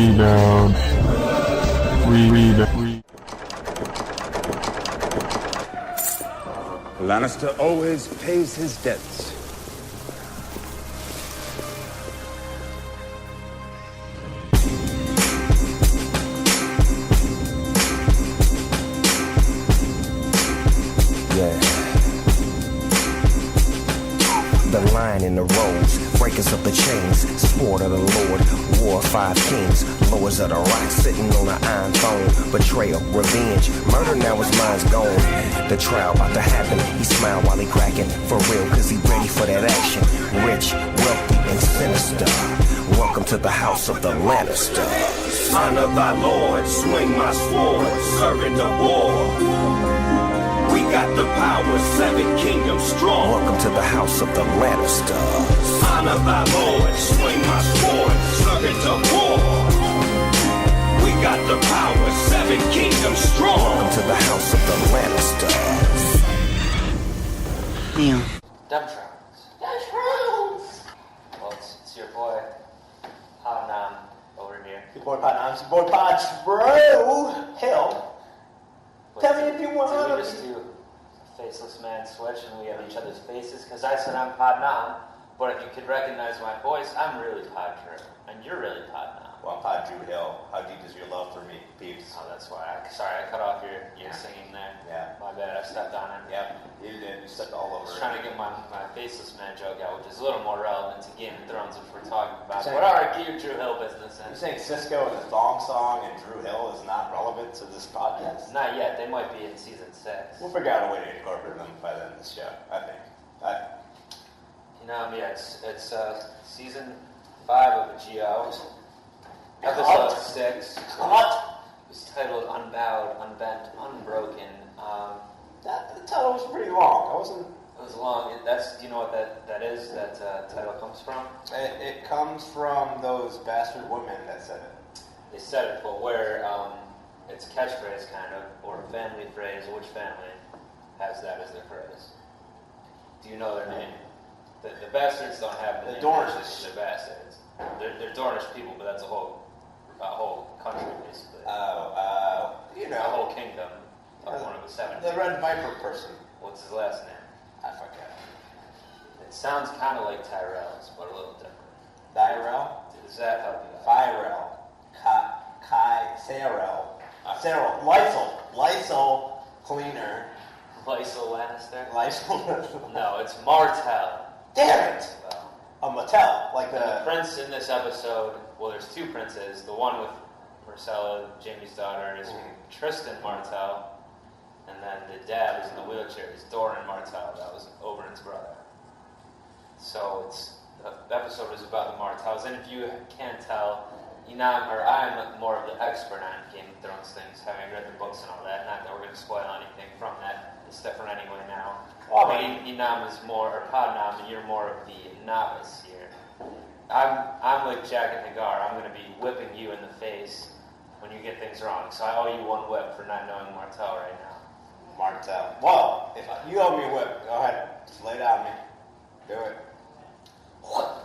Rebound. Lannister always pays his debts. The line in the roads, breakers of the chains, sword of the Lord, war of 5 kings, lowers of the rock, sitting on an iron throne, betrayal, revenge, murder now his mind's gone. The trial about to happen, he smiled while he cracking, for real, cause he ready for that action. Rich, wealthy, and sinister, welcome to the house of the Lannister. Honor thy Lord, swing my sword, servant of war. We got the power, 7 kingdoms strong. Welcome to the house of the Lannisters. Honor thy Lord, swing my sword, servant of war. We got the power, 7 kingdoms strong. Welcome to the house of the Lannisters. Neil. Dumb-Trons. Well, it's your boy, Podnam, over here. Your boy Podnam, your boy Pod's bro. Hell. Tell me if you want to. to. We just do a faceless man switch and we have each other's faces? Because I said I'm Podnam, but if you could recognize my voice, I'm really Pod Drew, and you're really Podnam. Well, I'm Pod Drew Hill. How deep is your love for me, peeps? Oh, that's why. Sorry, I cut off your singing there. Yeah. My bad, I stepped on it. Yep, you did. You stepped all over I was it. trying to get my faceless man joke out, which is a little more relevant to Game of Thrones, which we're talking about. What are your Drew Hill business? You're saying Cisco and the thong song and Drew Hill is not relevant to this podcast? Not yet. They might be in season 6. We'll figure out a way to incorporate them by the end of the show, I think. Yeah, it's season 5 of the GO. Episode 6. What? It's titled Unbowed Unbent Unbroken. The title was pretty long. It was long. Do you know what that is? That title comes from? It comes from those bastard women that said it. They said it, but where it's a catchphrase kind of, or a family phrase. Which family has that as their phrase? Do you know their name? The bastards don't have the name. Dornish. They're bastards. They're Dornish people, but that's a whole country basically. You a know. whole kingdom of one of the 7. The Red Viper person. What's his last name? I forget. It sounds kind of like Tyrell's, but a little different. Tyrell? Does that help you out? Firel. Sarel. Lysol cleaner. Lysol Lannister? Lysol. No, it's Martell. Damn it! Well, A Mattel, like the prince in this episode. Well, there's 2 princes. The one with Marcella, Jamie's daughter, is Tristan Martell, and then the dad is in the wheelchair. Is Doran Martell. That was Oberyn's brother. So the episode is about the Martells, and if you can't tell, I'm more of the expert on Game of Thrones things, having read the books and all that. Not that we're going to spoil anything from that. It's different anyway now. Well, but Inam is more, or Podnam, and you're more of the novice here. I'm like Jack and Hagar. I'm going to be whipping you in the face when you get things wrong. So I owe you 1 whip for not knowing Martell right now. Martell. Well, if you owe me a whip, go ahead. Just lay it on me. Do it. What?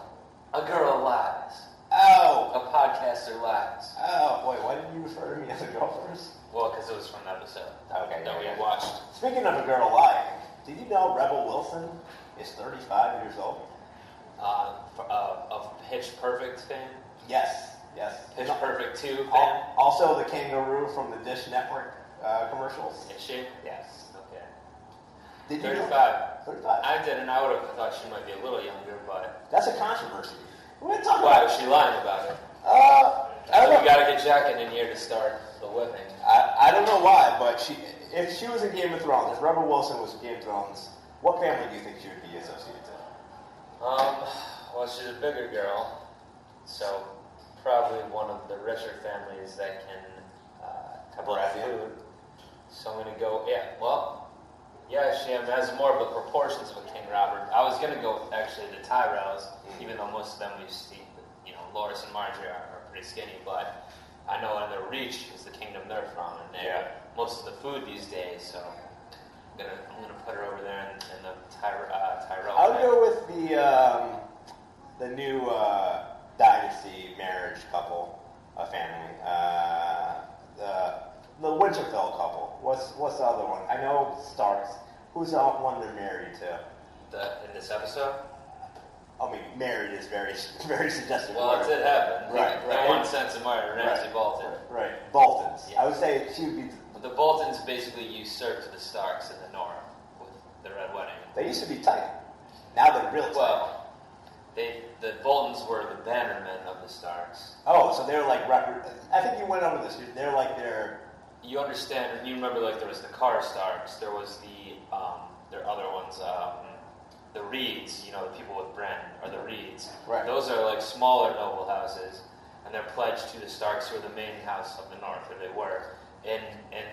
A girl lies. Oh! A podcaster lies. Oh, wait, why did you refer to me as a girl first? Well, because it was from the episode that we had watched. watched. Speaking of a girl lying, did you know Rebel Wilson is 35 years old? Of Pitch Perfect fame? Yes. Pitch Perfect 2 fame? Also the kangaroo from the Dish Network commercials. Is she? Yes. Okay. Did you 35. know? 35. I didn't. I would have thought she might be a little younger, but... That's a controversy. We're going to talk Why about was she lying about it? I don't know. We got to get Jacket in here to start the whipping. I don't know why, but if she was in Game of Thrones, if Rebel Wilson was in Game of Thrones, what family do you think she would be associated to? Well, she's a bigger girl, so probably one of the richer families that can have enough food. So I'm going to go, she has more of the proportions of a King Robert. I was going to go with actually the Tyrells, even though most of them we've seen, Loras and Marjorie are pretty skinny, but I know in their reach is the kingdom they're from, and they have most of the food these days, so I'm gonna put her over there in the Tyrell. I'll go with the new Dynasty marriage couple, family. The Winterfell couple. What's the other one? I know Starks. Who's the one they're married to? In this episode? I mean, married is very, very suggestive. Well, it did happen. Right. In one sense, of Martin Ramsay Bolton. Right. Boltons. Yeah. I would say she would be. The Boltons basically usurped the Starks in the North with the Red Wedding. They used to be tight. Now they're real tight. Well, the Boltons were the bannermen of the Starks. Oh, so they're like I think you went over this. They're like their. You understand? You remember, like there was the Carr Starks. There was there are other ones. The Reeds. You know, the people with Bran are the Reeds. Right. Those are like smaller noble houses, and they're pledged to the Starks, who are the main house of the North, or they were. In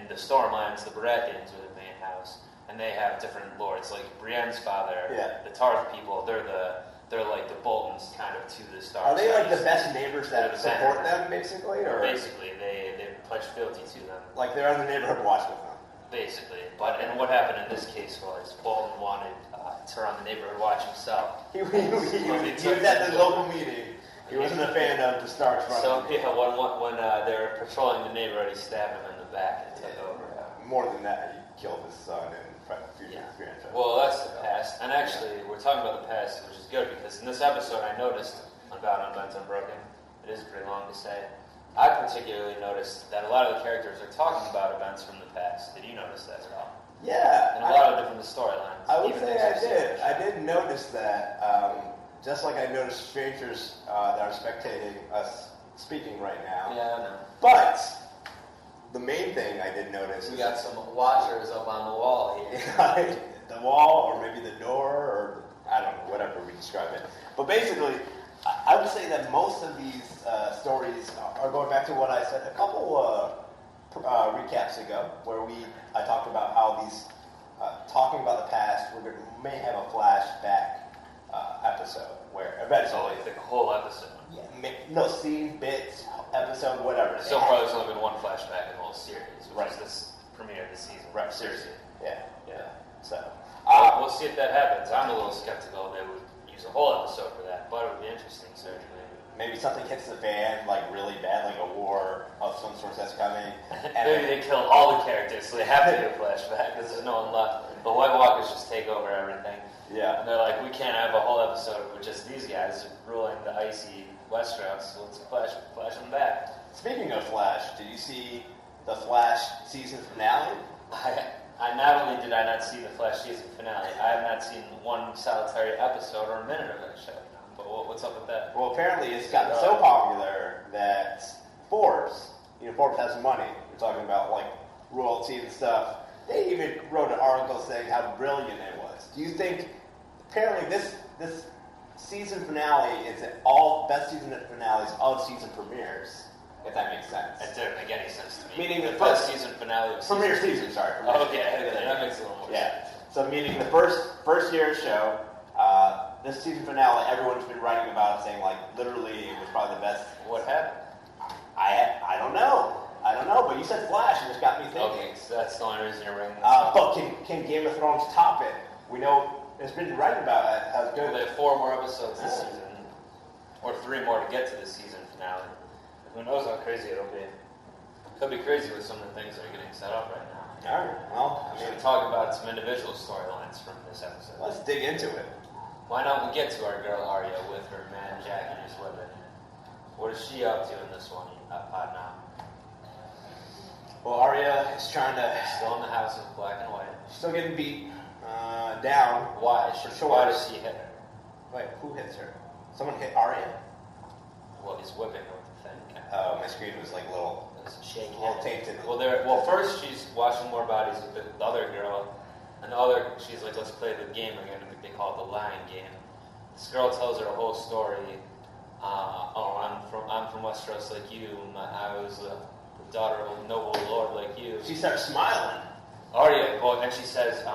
the Stormlands, the Baratheons are the main house, and they have different lords. Like Brienne's father, the Tarth people. They're like the Boltons, kind of to the Starks. Are they like the best neighbors that support them, basically, or basically they pledge fealty to them? Like they're on the neighborhood watch with them. Basically, and what happened in this case was Bolton wanted to run the neighborhood watch himself. He was at the local meeting. He wasn't a fan of the Starks running. So when they were patrolling the neighborhood, he stabbed him in the back and took over. More than that, he killed his son and future grandson. Well, that's the past. And actually, we're talking about the past, which is good, because in this episode I noticed, Unbowed Unbent Unbroken, it is pretty long to say, I particularly noticed that a lot of the characters are talking about events from the past. Did you notice that at all? Yeah. And a lot of different storylines. I would say I did. I did notice that. Just like I noticed strangers that are spectating us speaking right now. Yeah, I know. But the main thing I did notice We got some watchers up on the wall here. the wall, or maybe the door, or I don't know, whatever we describe it. But basically, I would say that most of these stories are going back to what I said a couple recaps ago, where I talked about how these talking about the past, we may have a flashback episode where eventually, like the whole episode. No scene, bits, episode, whatever. So far, there's only been one flashback in the whole series, which is this premiere of the season. Right, seriously. Yeah. So we'll see if that happens. I'm a little skeptical they would use a whole episode for that, but it would be interesting, certainly. Maybe something hits the fan, like really bad, like a war of some sort that's coming. And Maybe they kill all the characters, so they have to do a flashback because there's no one left. The White Walkers just take over everything. Yeah. And they're like, we can't have a whole episode with just these guys ruling the icy Westeros, so let's flash them back. Speaking of Flash, did you see the Flash season finale? I not only did I not see the Flash season finale, I have not seen one solitary episode or a minute of that show. But what's up with that? Well, apparently it's gotten so popular that Forbes has money. We're talking about like royalty and stuff. They even wrote an article saying how brilliant it was. Do you think? Apparently, this season finale is all best season finales of season premieres. If that makes sense. It didn't make any sense to me. Meaning the first first season finale of premiere season. Sorry. Okay, that makes a little more sense. Yeah. So meaning the first year show. This season finale, everyone's been writing about it, saying like literally it was probably the best. What happened? I don't know. But you said Flash, and it got me thinking. Okay, so that's the only reason you're bringing this up. But can Game of Thrones top it? We know it's been writing about it. How good. Well, they have 4 more episodes this season, or 3 more to get to the season finale. Who knows how crazy it'll be? Could be crazy with some of the things that are getting set up right now. All right. Well, We should talk about some individual storylines from this episode. let's dig into it. Why don't we get to our girl Arya with her man Jack and his women? What is she up to in this one pod now? Well, Arya is trying to. Still in the house in black and white. She's still getting beat down. Why? For sure. Why does she hit her? Wait, who hits her? Someone hit Arya? Well, he's whipping her with the thing. Oh, my screen was like a little tainted. Well, first she's watching more bodies with the other girl, and she's like, let's play the game again. They call it the lying game. This girl tells her a whole story. I'm from Westeros like you. I was the daughter of a noble lord like you. She starts smiling. Arya, and she says,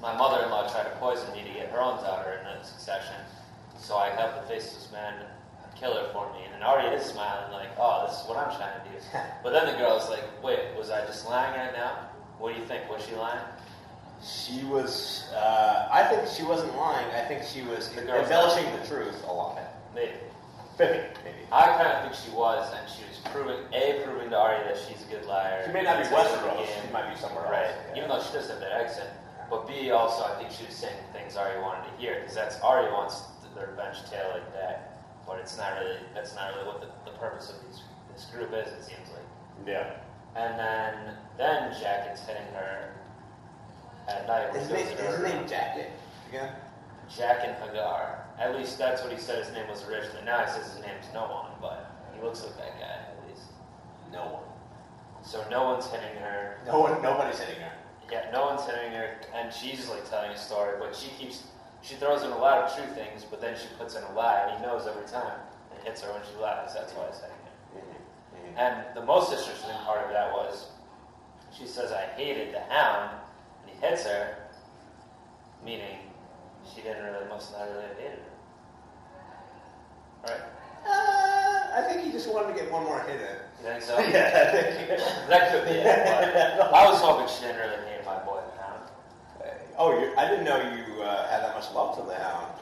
my mother-in-law tried to poison me to get her own daughter in a succession, so I have to face this man kill her for me. And Arya is smiling like, oh, this is what I'm trying to do. But then the girl is like, wait, was I just lying right now? What do you think? Was she lying? She was. I think she wasn't lying. I think she was embellishing the truth a lot. Maybe. Fibbing, maybe. I kind of think she was, and she was proving to Arya that she's a good liar. She may not be Westeros. She might be somewhere right. else. Yeah. Even though she does have that accent. But B, also, I think she was saying things Arya wanted to hear, because that's Arya wants the revenge tale like that. But that's not really what the purpose of this group is, it seems like. Yeah. And then Jacket's hitting her at night. Is his name Jacket again? Jack and Hagar. At least that's what he said his name was originally. Now he says his name's no one, but he looks like that guy at least. No one. So no one's hitting her. Nobody's hitting her. Yeah, no one's hitting her, and she's like telling a story, but she throws in a lot of true things, but then she puts in a lie, and he knows every time, and hits her when she lies. That's why he's hitting her. Mm-hmm. And the most interesting part of that was, she says, "I hated the hound," and he hits her, meaning she must not really have hated her. Right? I think he just wanted to get one more hit in. You think so? Yeah, I think. That could be it, but I was hoping she didn't really hate my boy, the hound. I didn't know you had that much love for the hound.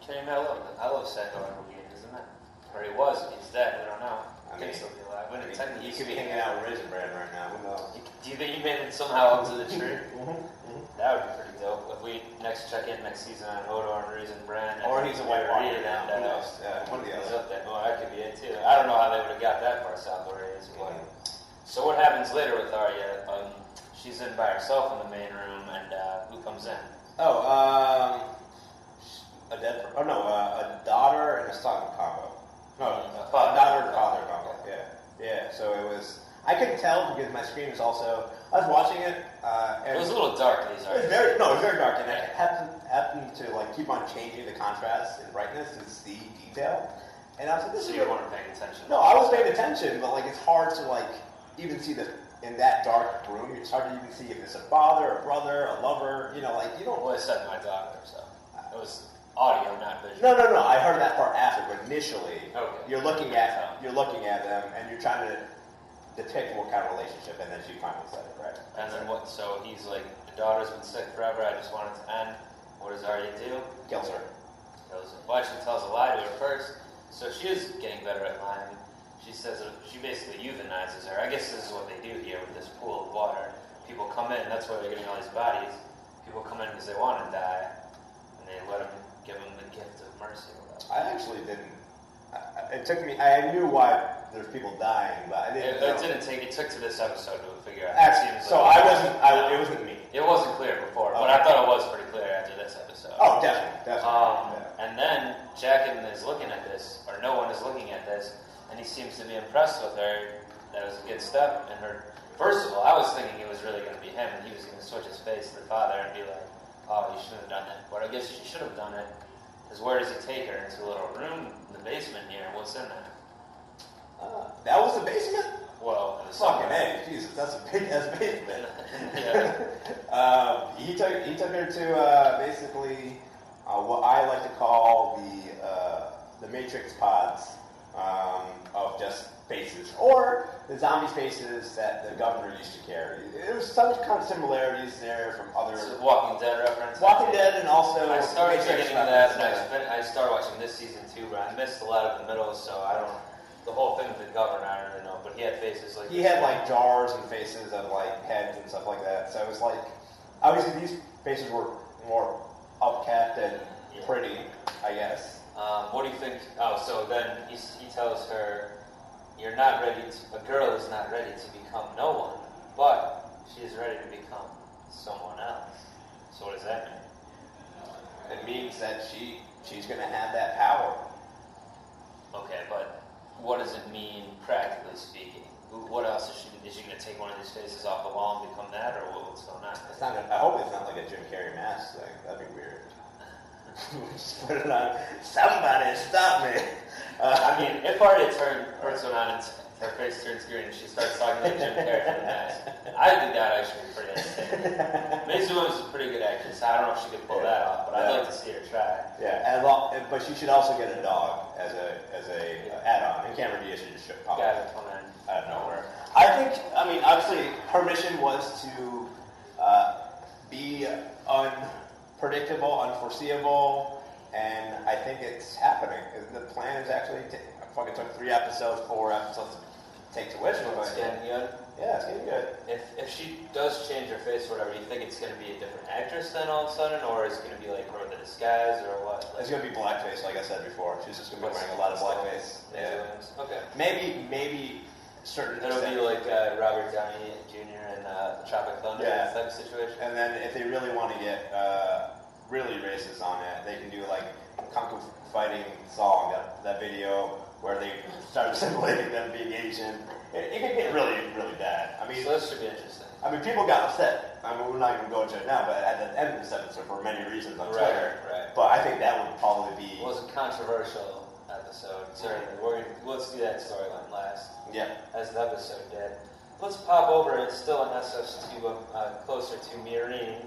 Kenny, I love Sacco Games, isn't it? Or he was. He's dead. We don't know. I He mean, could still be alive. But he could be hanging out with Raisin Bran right now. Who knows? Do you think he made it somehow up to the tree? Mm-hmm. That would be pretty dope. If we check in next season on Hodor and Raisin Bran. Or he's a White Walker and now. Who knows? Yeah, one of the He's other. up there. Oh, that could be it too. I don't know how they would have got that far south where he is. But. So what happens later with Arya? She's in by herself in the main room, and who comes in? A dead. Oh no, a daughter and a son combo. No, a daughter and father combo. Yeah. So it was. I couldn't tell because my screen was also. I was watching it. It was a little dark. These It was very dark, and I happened to keep on changing the contrast and brightness to see detail. And I was like, "This So is." you weren't paying attention. No, I was paying attention, but it's hard to even see in that dark room. It's hard to even see if it's a father, a brother, a lover. You don't. Well, I said my daughter, so it was audio, not visual. No. I heard that part after, but initially, okay. you're looking at them, and you're trying to depict what kind of relationship, and then she finally said it, right? And then what? So he's like, the daughter's been sick forever. I just want it to end. What does Arya do? Kills her. Kills her. Well, she tells a lie to her first, so she is getting better at lying. She says she basically euthanizes her. I guess this is what they do here with this pool of water. People come in. That's why they're getting all these bodies. People come in because they want to die, and they give them the gift of mercy. Or whatever. I actually didn't. It took me. I knew why there's people dying, but I didn't. It took to this episode to figure out. Actually, so I wasn't. It wasn't me. It wasn't clear before, but I thought it was pretty clear after this episode. Oh, definitely. And then Jaqen is looking at this, or no one is looking at this, and he seems to be impressed with her. That was a good step. And first of all, I was thinking it was really going to be him, and he was going to switch his face to the father and be like, "Oh, you shouldn't have done that." But I guess she should have done it. Because where does he take her? Into a little room in the basement here. What's in there? That was the basement. Well, Fucking A, Jesus, that's a big ass basement. Yeah. He took her to basically what I like to call the Matrix pods of just faces, or the zombie faces that the governor used to carry. There was some kind of similarities there from other Walking Dead reference. Walking Dead, and also I started Matrix getting into that, references. and I started watching this season too, but I missed a lot of the middle, so I don't. The whole thing with the governor, I don't really know, but he had faces like. He had jars and faces of heads and stuff like that. So it was obviously these faces were more upkept and pretty, I guess. What do you think? Oh, so then he tells her, "You're not ready. A girl is not ready to become no one, but she is ready to become someone else." So what does that mean? It means that she's going to have that power. Okay, but what does it mean practically speaking? What else is she going to take one of these faces off the wall and become that, or what's going on? It's not. I hope it's not like a Jim Carrey mask thing. That'd be weird. Just put it on. Somebody stop me. I mean, if Arya puts one on and her face turns green and she starts talking like Jim Carrey for the mask, I think that actually be pretty entertaining. Maisie Williams is a pretty good actress. I don't know if she could pull that off, but I'd like to see her try. Yeah, but she should also get a dog as a add-on. In Cameron Diaz should just pop Guy would come in out of nowhere. Obviously, her mission was to be unpredictable, unforeseeable, and I think it's happening. The plan is actually, I fucking took 3 episodes, 4 episodes to take to fruition. It's getting good. Yeah, it's getting good. If she does change her face or whatever, do you think it's going to be a different actress then all of a sudden, or is it going to be like her with a disguise or what? Like, It's going to be blackface, like I said before. She's just going to be wearing a lot of blackface. Yeah. Okay. Maybe certain. It'll be like Robert Downey Jr. in Tropic Thunder type situation. And then if they really want to get really racist on it, they can do like Kung Fu Fighting song, that video where they start simulating them being Asian. It can get really, really bad. I mean, so this should be interesting. I mean, people got upset. I mean, we're not even going to it now, but at the end of this episode, for many reasons on Twitter. Right. But I think that would probably be. It was a controversial episode. Certainly, let's do that storyline last. Yeah. As the episode did. Let's pop over. It's still in SS2, closer to Mirin.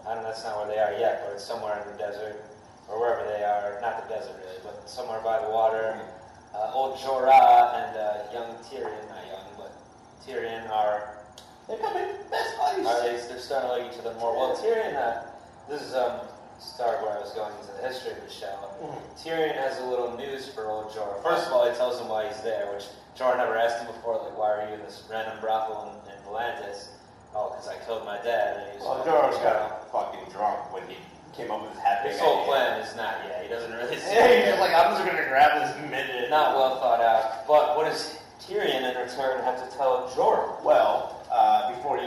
I don't know. That's not where they are yet, but it's somewhere in the desert or wherever they are. Not the desert really, but somewhere by the water. Old Jorah and young Tyrion, not young, but Tyrion They're coming best buddies. they're starting to like each other more. Well, Tyrion, this is start where I was going into the history of the show. Tyrion has a little news for old Jorah. First of all, he tells him why he's there, which Jorah never asked him before, like, why are you in this random brothel in Volantis? Oh, because I killed my dad. And he was Jorah's got fucking drunk when he came up with his happy His whole plan is not yet. He doesn't really see he's just like, I'm just going to grab this midget. Not well thought out. But what does Tyrion in return have to tell Jorah? Well, before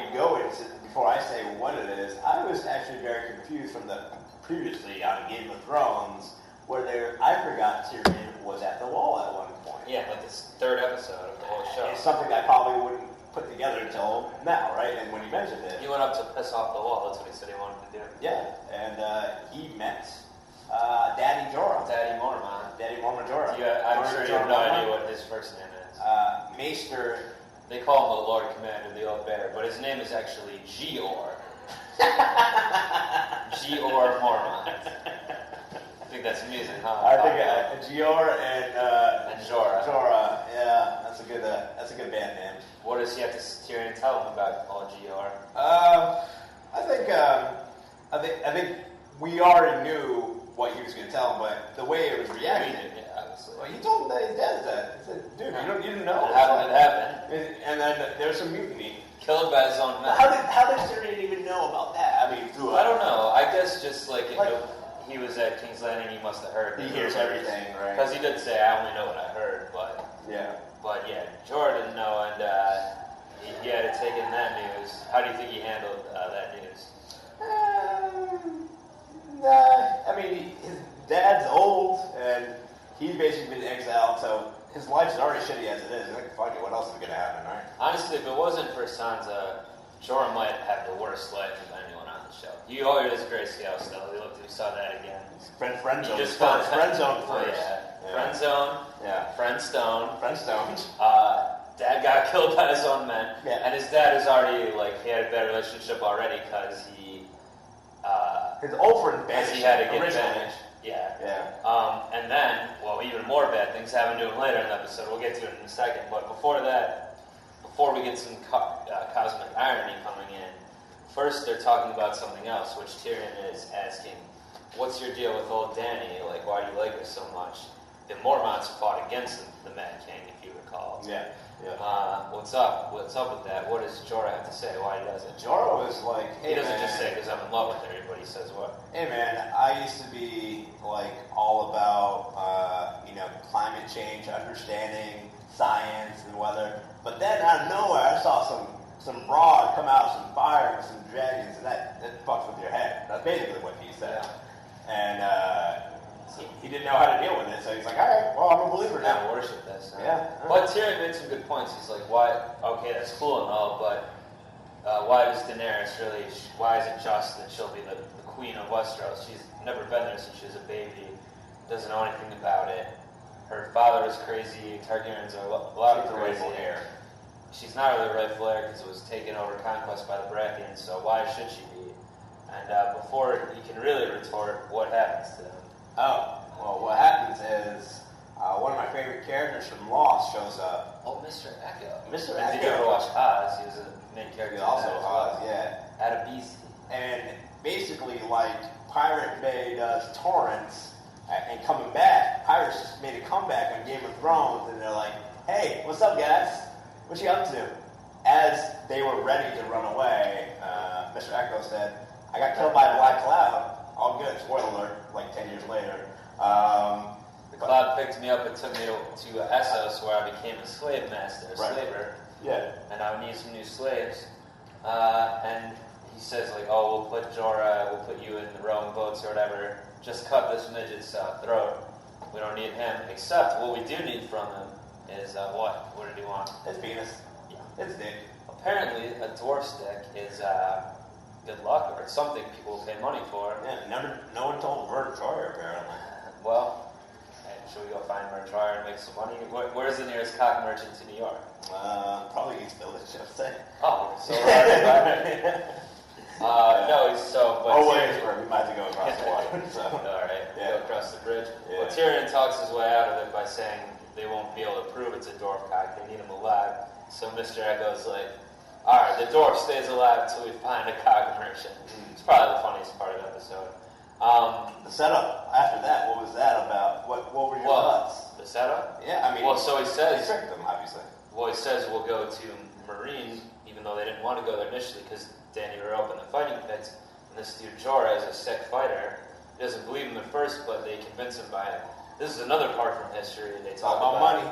I say what it is, I was actually very confused from the previously on Game of Thrones, where I forgot Tyrion was at the wall at one point. Yeah, like this 3rd episode of the whole show. It's something I probably wouldn't put together until now, right? And when you mentioned it, He went up to piss off the wall. That's what he said he wanted to do. yeah, and he met Daddy Jorah. Daddy Mormont. Daddy Mormont Jorah. I'm sure you have no idea what his first name is. Maester. They call him the Lord Commander, the Old Bear, but his name is actually Gior. Gior Mormont. I think that's amusing, huh? I think Gior and Jorah. Jorah. Yeah, that's a good band name. What does he have to Tyrion tell him about Paul Gior? I think we already knew what he was going to tell him, but the way it was reacted. Obviously. Well, he told him that his dad's dead. He said, dude, you didn't know. It happened. And then there's some mutiny. Killed by his own men. How did Tyrion even know about that? I mean, I don't know. I guess just like he was at King's Landing, he must have heard. He hears everything, right? Because he did say, "I only know what I heard," yeah. But yeah, Jorah didn't know, and he had to take in that news. How do you think he handled that news? I mean, his dad's old, and he's basically been exiled, so his life's already shitty as it is. Like, fuck it, what else is going to happen, right? Honestly, if it wasn't for Sansa, Jorah might have the worst life of anyone on the show. You always grayscale still. We saw that again. Friend zone. Just friend zone first. Yeah. Friend zone. Yeah. Friend stone. Friend stone. Dad got killed by his own men. Yeah. And his dad is already, he had a bad relationship already because his old friend banished. he had to get originally. banished. Yeah. Yeah. And then, even more bad things happen to him later in the episode. We'll get to it in a second. But before we get some cosmic irony coming in, first they're talking about something else, which Tyrion is asking, what's your deal with old Dany? Like, why do you like her so much? The Mormonts fought against the Mad King, if you recall. Yeah. What's up? What's up with that? What does Jorah have to say? Why he does it? Jorah was like, hey, he doesn't man, just say because I'm in love with her, but he says what? Hey man, I used to be all about climate change, understanding science and weather, but then out of nowhere I saw some broad come out of some fire with some dragons, and that fucks with your head. That's basically what he said. And he didn't know how to deal with it, so he's like, all right, well, I'm a believer now. Worship this. Yeah. But Tyrion made some good points. He's like, why? Okay, that's cool and all, but why does Daenerys really? Why is it just that she'll be the queen of Westeros? She's never been there since she was a baby. Doesn't know anything about it. Her father was crazy. Targaryens are a lot of crazy. She's not really the rightful heir because it was taken over conquest by the Baratheons. So why should she be? And before you can really retort, what happens to them? Oh, well, what happens is one of my favorite characters from Lost shows up. Oh, Mr. Echo. Mr. Did Echo. you ever watch Oz? He was a main character. He also in that as Oz, well. yeah. Adabisi. And basically, like Pirate Bay does Torrance, And coming back, Pirates just made a comeback on Game of Thrones, and they're like, "Hey, what's up, guys? What you up to?" As they were ready to run away, Mr. Echo said, "I got killed by a black cloud. All good. Spoiler alert. Like 10 years later." The cloud picked me up and took me to Essos, where I became a slave master, a slaver. Yeah. And I would need some new slaves. And he says, like, "Oh, we'll put Jorah, we'll put you in the rowing boats or whatever. Just cut this midget's throat. We don't need him. Except what we do need from him is what? What did he want?" It's penis. Yeah. It's dick. Apparently, a dwarf stick is good luck, or it's something people will pay money for. Yeah, no one told Vern Troyer, apparently. Well, should we go find Vern Troyer and make some money? Where's the nearest cock merchant to New York? Probably East Village, I'd say. Oh, so no, he's so. Oh, Williamsburg. We might have to go across the water. So. All right, Yeah. go across the bridge. Yeah. Well, Tyrion talks his way out of it by saying they won't be able to prove it's a dwarf cock. They need him alive. So Mr. Echo's like, "All right, the dwarf stays alive until we find a cock merchant." It's probably the funniest part of the episode. The setup after that, what was that about? What were your thoughts? The setup? Yeah, I mean, well, so he they says, tricked them, obviously. well, he says we'll go to Marine, even though they didn't want to go there initially because Danny were open the fighting pits. And this dude Jorah is a sick fighter. He doesn't believe him at first, but they convince him by it. This is another part from history. They talk about money.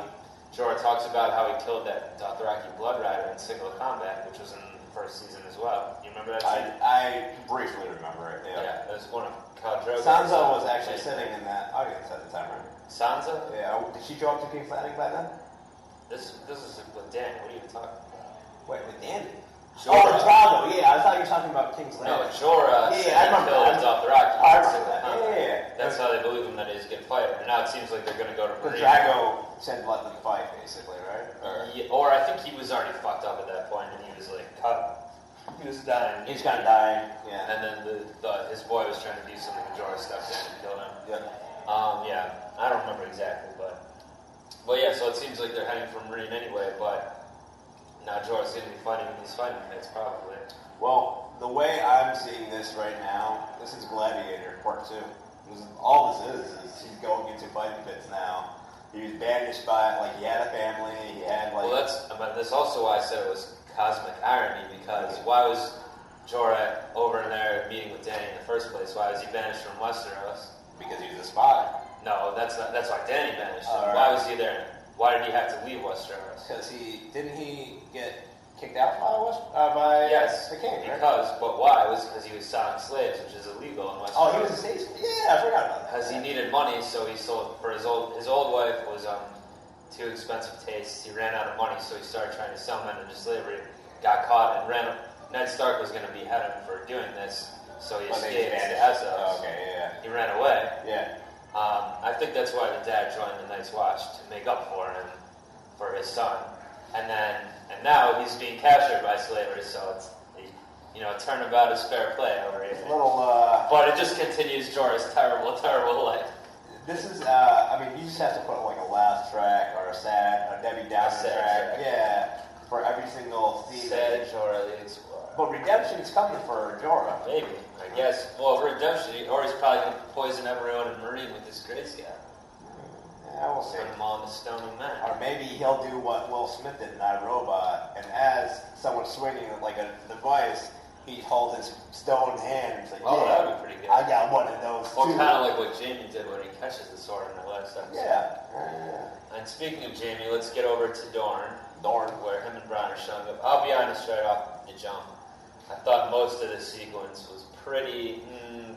Jorah talks about how he killed that Dothraki blood rider in single combat, which was in the first season as well. You remember that scene? I briefly remember it, Yeah, it was one of Khal Drogo's. Sansa was actually sitting in that audience at the time, right? Sansa? Yeah. Did she show up to King's Landing by then? This is with Dan. What are you talking about? Wait, with Danny? Jorah. Oh, Drago. Yeah, I thought you were talking about King's No, Landing. Jorah Yeah, I remember killed that. Dothraki. I remember that. Yeah. That's how they believe him that he's a good fighter. And now it seems like they're going to go to Because Marine. Drago said let them fight, basically, right? Or I think he was already fucked up at that point, and he was like cut. He was dying. He's kind of dying. Yeah. And then his boy was trying to do something, and Jorah stepped in and killed him. Yeah. Yeah, I don't remember exactly, but yeah. So it seems like they're heading for Marine anyway, but now Jorah's going to be fighting in these fighting pits probably. Well, the way I'm seeing this right now, this is Gladiator Part 2. All this is he's going into fighting pits now. He was banished by, like, he had a family, he had, like... Well, that's also why I said it was cosmic irony, because why was Jorah over in there meeting with Dany in the first place? Why was he banished from Westeros? Because he was a spy. No, that's why Dany banished him. Right. Why was he there? Why did he have to leave Westeros? Because didn't he get kicked out by Yes, the king, right? but why? It was because he was selling slaves, which is illegal in Westeros. Oh, he was a statesman? Yeah, I forgot about that. Because he needed money, so he sold for his old wife was too expensive taste. He ran out of money, so he started trying to sell men into slavery. Got caught and ran. Ned Stark was going to behead him for doing this, so he escaped to Essos. Oh, okay, yeah. He ran away. Yeah. I think that's why the dad joined the Night's Watch, to make up for him, for his son. And now he's being captured by slavery, so it's, a turnabout is fair play over here. But it just continues Jorah's terrible, terrible life. This is, you just have to put like a laugh track or a Debbie Downer track. Yeah, for every single season. Sad Jorah the Explorer. But redemption is coming for Jorah. Maybe, I guess. Well, redemption, or he's probably going to poison everyone in Marine with his grayscale. Yeah, we'll see. Put them all in the stony man. Or maybe he'll do what Will Smith did in iRobot, and as someone's swinging like a device, he holds his stone hand and he's like, Oh, yeah, that would be pretty good. I got one of those Or too. kind of like what Jamie did when he catches the sword in the last episode. Yeah. And speaking of Jamie, let's get over to Dorne, where him and Bran are showing up. I'll be honest right off the jump. I thought most of the sequence was pretty,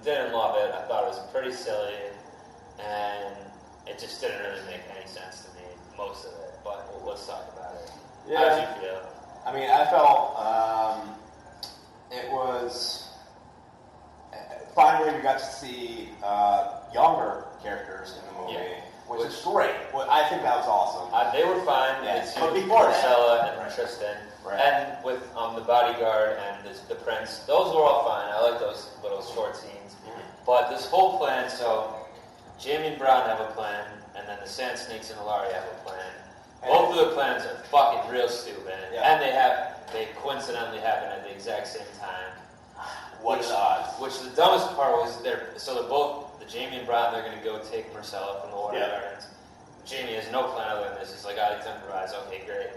didn't love it. I thought it was pretty silly, and it just didn't really make any sense to me, most of it. But let's talk about it. Yeah. How did you feel? I mean, I felt it was finally we got to see younger characters in the movie, which is great. Well, I think that was awesome. They were fine. Yeah. It's But before that- Marcella and Tristan, Right. and with the bodyguard and the prince, those were all fine. I like those little short scenes. But this whole plan, so Jaime and Bran have a plan, and then the Sand Snakes and Alari have a plan. Both of the plans are fucking real stupid, and they coincidentally happen at the exact same time. What is odds? Which the dumbest part was so they're both Jamie and Bron, they're going to go take Marcella from the water gardens. Jamie has no plan other than this. He's like, I improvise. Okay, great.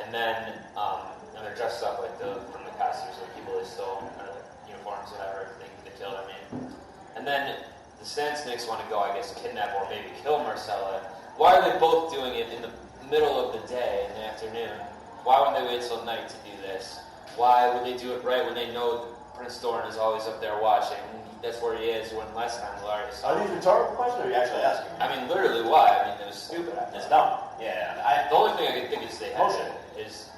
And then and they're dressed up like from the costumes of the people they stole, or the uniforms, whatever, they killed, I mean. And then the Sand Snakes want to go, I guess, kidnap or maybe kill Marcella. Why are they both doing it in the middle of the day, in the afternoon? Why wouldn't they wait till night to do this? Why would they do it right when they know Prince Doran is always up there watching? That's where he is when last time Larry saw him. Are these rhetorical questions, or are you actually asking me? I mean, literally, why? I mean, it was stupid. It's dumb. Yeah. The only thing I can think is they had is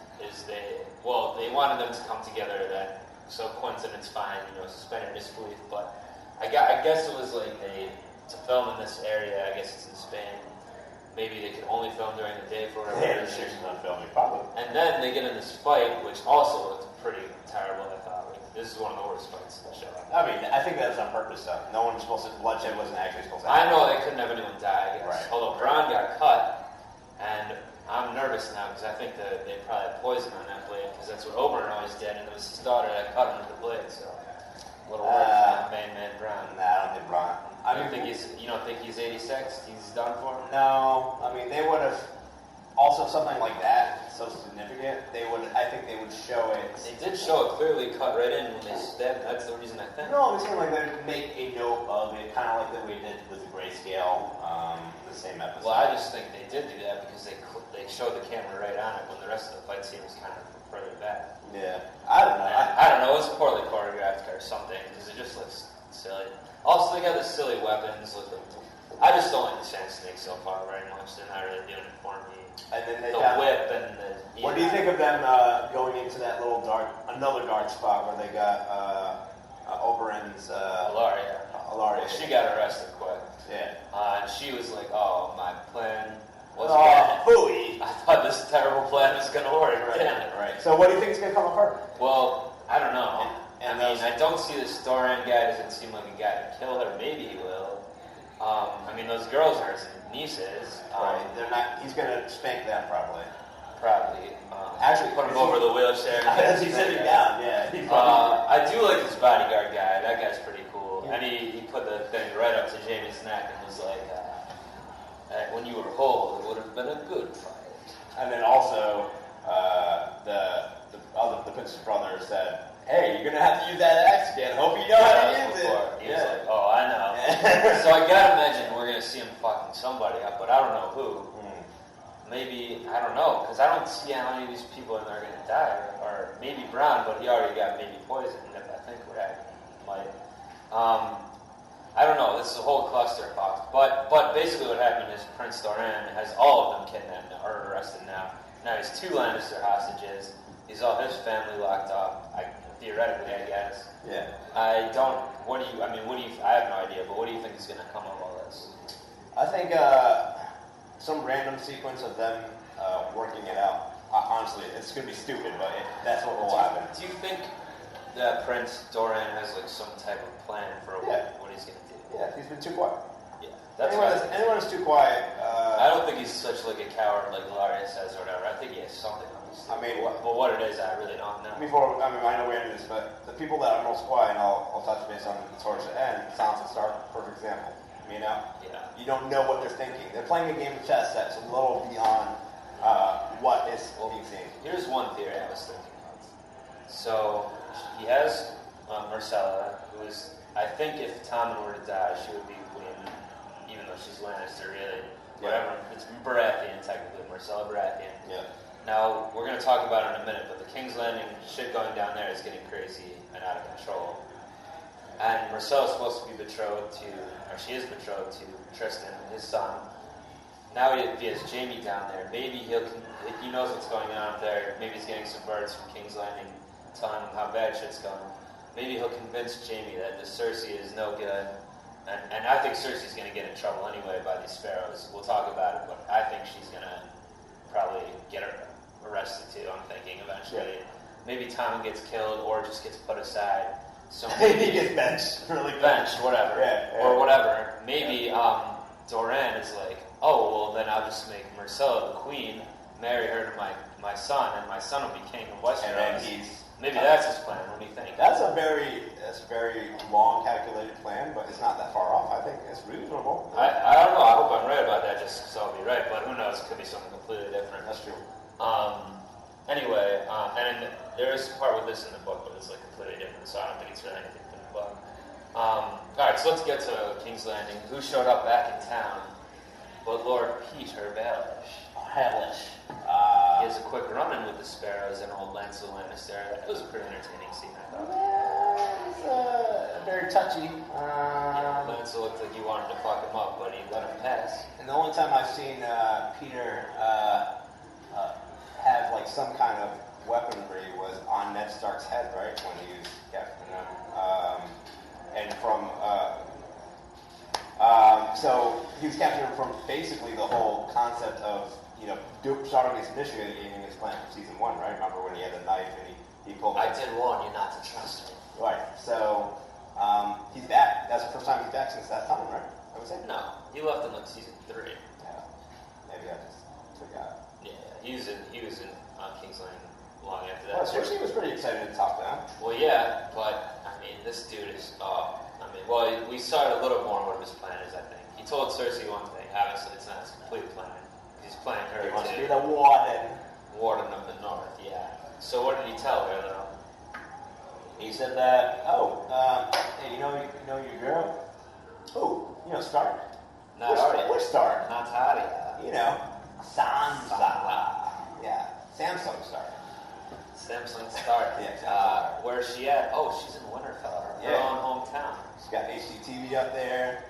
they wanted them to come together. That so coincidence, fine, suspended disbelief. But I guess it was like to film in this area. I guess it's in Spain. Maybe they could only film during the day for whatever Yeah, reason. on filming, probably. And then they get in this fight, which also looked pretty terrible. I thought, like, this is one of the worst fights in the show. I mean, I think that was on purpose, though. No one's supposed to. Bloodshed wasn't actually supposed to happen. I know they couldn't have anyone die, I guess. Right. Although Bron got cut, and I'm nervous now because I think that they probably had poison on that blade because that's what Oberyn always did, and it was his daughter that cut him with the blade. So a little worse than main man Bron. Nah, I don't think Bron. You don't think he's 86? He's done for? No, I mean they would have. Also, something like that, so significant, I think they would show it. They did show it clearly cut right in when they stabbed. That's the reason I think. No, I'm saying like they'd make a note of it, kind of like that we did with the grayscale, the same episode. Well, I just think they did do that because they showed the camera right on it when the rest of the fight scene was kind of further back. Yeah, I don't know. I don't know. It was poorly choreographed or something because it just looks silly. Also, they got the silly weapons. I just don't like the Sand Snakes so far very much. They're not really doing it for me. And then they the got, whip and the... What do you think of them going into that little another dark spot where they got Oberyn's... Alaria. Alaria. She got arrested quick. Yeah. And she was like, oh, my plan was Booey. I thought this terrible plan was going to work. Right. Damn it. Right. So what do you think is going to come of her? Well, I don't know. And I don't see this Doran guy doesn't seem like a guy to kill her. Maybe he will. I mean, those girls are his nieces. Right. They're not. He's going to spank them probably. Probably. Actually, put him over the wheelchair. As he's sitting down, yeah. I do like this bodyguard guy. That guy's pretty cool. Yeah. And he put the thing right up to Jamie's neck and was like, when you were whole, it would have been a good fight. And then also, the prince's brother said, hey, you're going to have to use that axe again. Hope you know how to use it. He was like, oh, I know. So I gotta imagine we're going to see him fucking somebody up, but I don't know who. Maybe, I don't know, because I don't see how many of these people are going to die. Or maybe Bron, but he already got maybe poisoned, if I think what happened. Might. I don't know, this is a whole clusterfuck. But basically what happened is Prince Doran has all of them kidnapped now, or arrested now. Now he's 2 Lannister hostages. He's all his family locked up, theoretically, I guess. Yeah. I have no idea, but what do you think is going to come of all this? I think some random sequence of them working it out. Honestly, it's going to be stupid, but that's what will happen. Do you think that Prince Doran has like some type of plan for what he's going to do? Yeah, he's been too quiet. Yeah, anyone is too quiet. I don't think he's such like a coward like Laria says or whatever. I think he has something on his sleeve. I mean, what it is, I really don't know. I know we're into this, but the people that are most quiet, and I'll touch base on towards the end. Sansa Stark, perfect example. Yeah. You don't know what they're thinking. They're playing a game of chess that's a little beyond what is being seen. Here's one theory I was thinking of. So he has Marcella, who is, I think, if Tommen were to die, she would be queen, even though she's Lannister, really. Whatever. It's Baratheon, technically. Marcella Baratheon. Yeah. Now, we're going to talk about it in a minute, but the King's Landing shit going down there is getting crazy and out of control. And Marcella's supposed to be betrothed to, or she is betrothed to Tristan, his son. Now he has Jamie down there. Maybe he knows what's going on up there. Maybe he's getting some birds from King's Landing telling him how bad shit's going. Maybe he'll convince Jamie that this Cersei is no good. And I think Cersei's going to get in trouble anyway by these sparrows. We'll talk about it, but I think she's going to probably get her arrested too, I'm thinking, eventually. Yeah. Maybe Tommen gets killed or just gets put aside. So maybe he gets benched. Really benched, whatever. Yeah. Or whatever. Maybe Doran is like, oh, well, then I'll just make Marcella the queen, marry her to my son, and my son will be king of Westeros. And then Maybe that's his plan. What do you think? That's a very long calculated plan, but it's not that far off. I think it's reasonable. I don't know. I hope I'm right about that, just because I'll be right. But who knows? It could be something completely different. That's true. Anyway, and there is a part with this in the book, but it's like completely different. So I don't think it's really anything from the book. All right, so let's get to King's Landing. Who showed up back in town? But Lord Peter Baelish. He has a quick run-in with the Sparrows and old Lancel Lannister. It was a pretty entertaining scene, I thought. It's very touchy. Lancel looked like he wanted to fuck him up, but he let him pass. And the only time I've seen Peter have like some kind of weaponry was on Ned Stark's head, right, when he was capturing him. And from so he was capturing him from basically the whole concept of starting his initiating his plan from season 1, right? Remember when he had the knife and he pulled. I did warn you not to trust me. Right. So he's back. That's the first time he's back since that time, right? I would say. No, he left in like season 3. Yeah. Maybe I just forgot. Yeah, he was in King's Landing long after that. Well, Cersei was pretty excited to talk to him. Well, yeah, but I mean, this dude is. We saw it a little more what his plan is. I think he told Cersei one thing. Obviously, it's not his complete plan. He's planning her He wants to to be the warden. warden of the North. Yeah. So what did he tell her though? He said that. Hey, you know your girl? Who? Stark. Not Arya. We're Stark. Not Arya. Sansa. Yeah, Samsung Stark. Samsung Stark. Yeah. Where's she at? Oh, she's in Winterfell, her own hometown. She's got HDTV up there.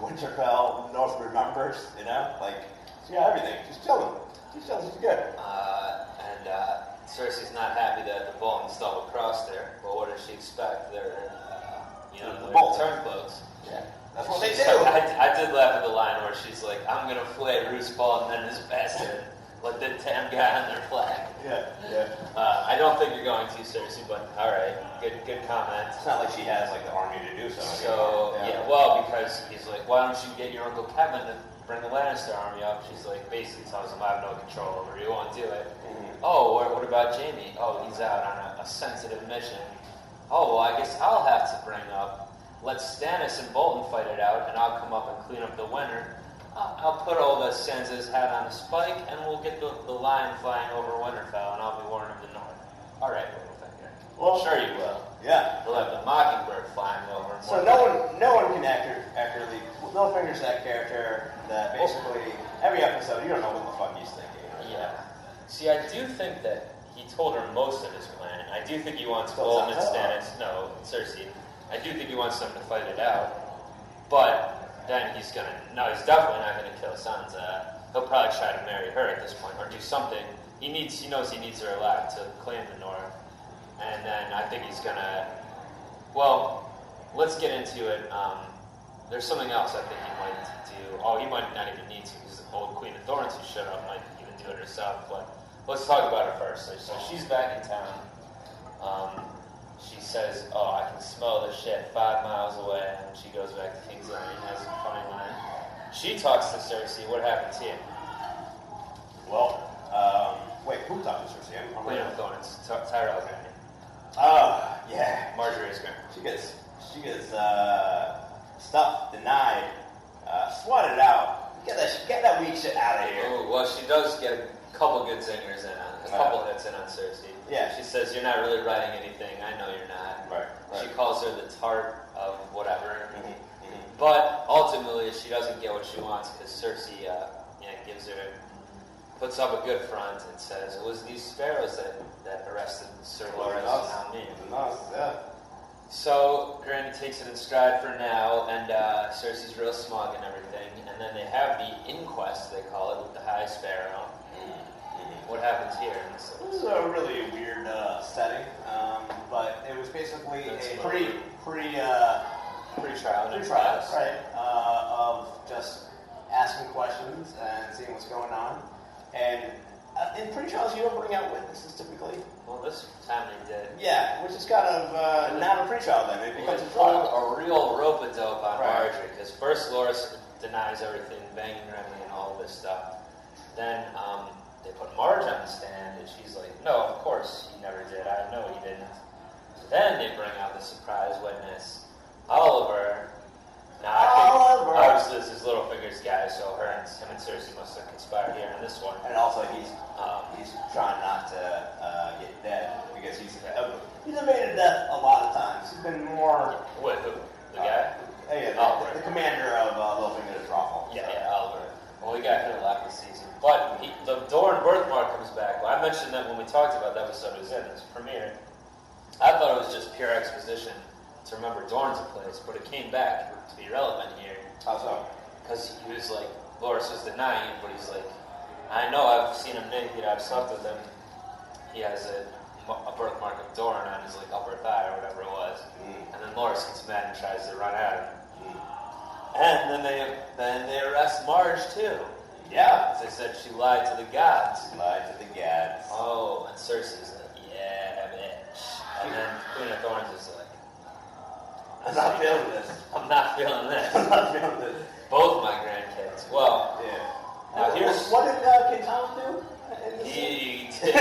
Winterfell, North remembers. She got everything. She's chilling. She's good. And Cersei's not happy that the Boltons double crossed there. But what does she expect? They're, The they're Boltons. turncoats. Yeah, that's what they She's do. like, I did laugh at the line where she's like, I'm gonna flay Roose Bolton and this bastard, like the damn guy on their flag. Yeah. I don't think you're going to, Cersei, but all right, good comment. It's not like she has the army to do so. So because he's like, why don't you get your Uncle Kevin to bring the Lannister army up? She's like, basically tells him, I have no control over you, won't do it. Mm-hmm. Oh, what about Jaime? Oh, he's out on a sensitive mission. Oh, well, I guess I'll have to bring up, let Stannis and Bolton fight it out, and I'll come up and clean up the winter. I'll put all the Sansa's hat on a spike, and we'll get the lion flying over Winterfell, and I'll be warden of the North. All right, Littlefinger. Well, sure you will. Yeah. We'll have the Mockingbird flying over. So no one can accurately. Littlefinger's that character that basically every episode you don't know what the fuck he's thinking. Yeah. See, I do think that he told her most of his plan. I do think he wants Bolton and Stannis. No, Cersei. I do think he wants them to fight it out. But then he's definitely not gonna kill Sansa. He'll probably try to marry her at this point, or do something. He knows he needs her alive to claim the North. And then I think he's gonna. Well, let's get into it. There's something else I think he might do. Oh, he might not even need to, because the old Queen of Thorns who showed up might even do it herself. But let's talk about it first. So she's back in town. She says, "Oh, I can smell this shit 5 miles away." And she goes back to King's Landing and has a funny line. She talks to Cersei. What happens here? Well, wait, who talked to Cersei? Queen of Thorns, Tyrell's granny. Yeah. Marjorie's granny. She gets stuff denied, swatted out. Get that weak shit out of here. Oh, well, she does get a couple good zingers in on, a couple hits in on Cersei. Yeah. She says, "You're not really writing anything. I know you're not." Right. She calls her the tart of whatever. Mm-hmm. But ultimately, she doesn't get what she wants because Cersei puts up a good front and says, "It was these sparrows that arrested Sir Loras, not me." Yeah. So Granny takes it in stride for now, and Cersei's real smug and everything. And then they have the inquest, they call it, with the High Sparrow. What happens here? This is a really weird setting, but it was basically pre-trial, right? Of just asking questions and seeing what's going on. And in pre-trials, you don't bring out witnesses typically. Well, this time they did. Yeah, which is kind of not a pre-trial then. It becomes a trial. A real rope-a-dope on Right. Marjorie, because first Loras denies everything, banging Remy and all of this stuff. Then they put Marge on the stand, and she's like, no, of course he never did. I know he didn't. So then they bring out the surprise witness, Oliver. Now, I think this is Littlefinger's guy, so him and Cersei must have conspired here in this one. And also, he's trying not to get dead because he's evaded death a lot of times. He's been more With who? The guy? The commander of Littlefinger's Raffle. Yeah, Oliver. Well, we got hit a lot this season. But the Dorne birthmark comes back. Well, I mentioned that when we talked about the episode it was in, this premiere. I thought it was just pure exposition to remember Dorne's a place, but it came back to be relevant here. How so? Because he was like, Loras was denying it, but he's like, I know, I've seen him naked, I've slept with him. He has a birthmark of Dorne on his like upper thigh or whatever it was. And then Loras gets mad and tries to run at him. And then they arrest Marge too. Yeah. As I said, she lied to the gods. Lied to the gods. Oh, and Cersei's like, yeah, bitch. And then Queen of Thorns is like, I'm not feeling this. I'm not feeling this. I'm not feeling this. Both my grandkids. Well, yeah. Now here's what did King Tom do? He did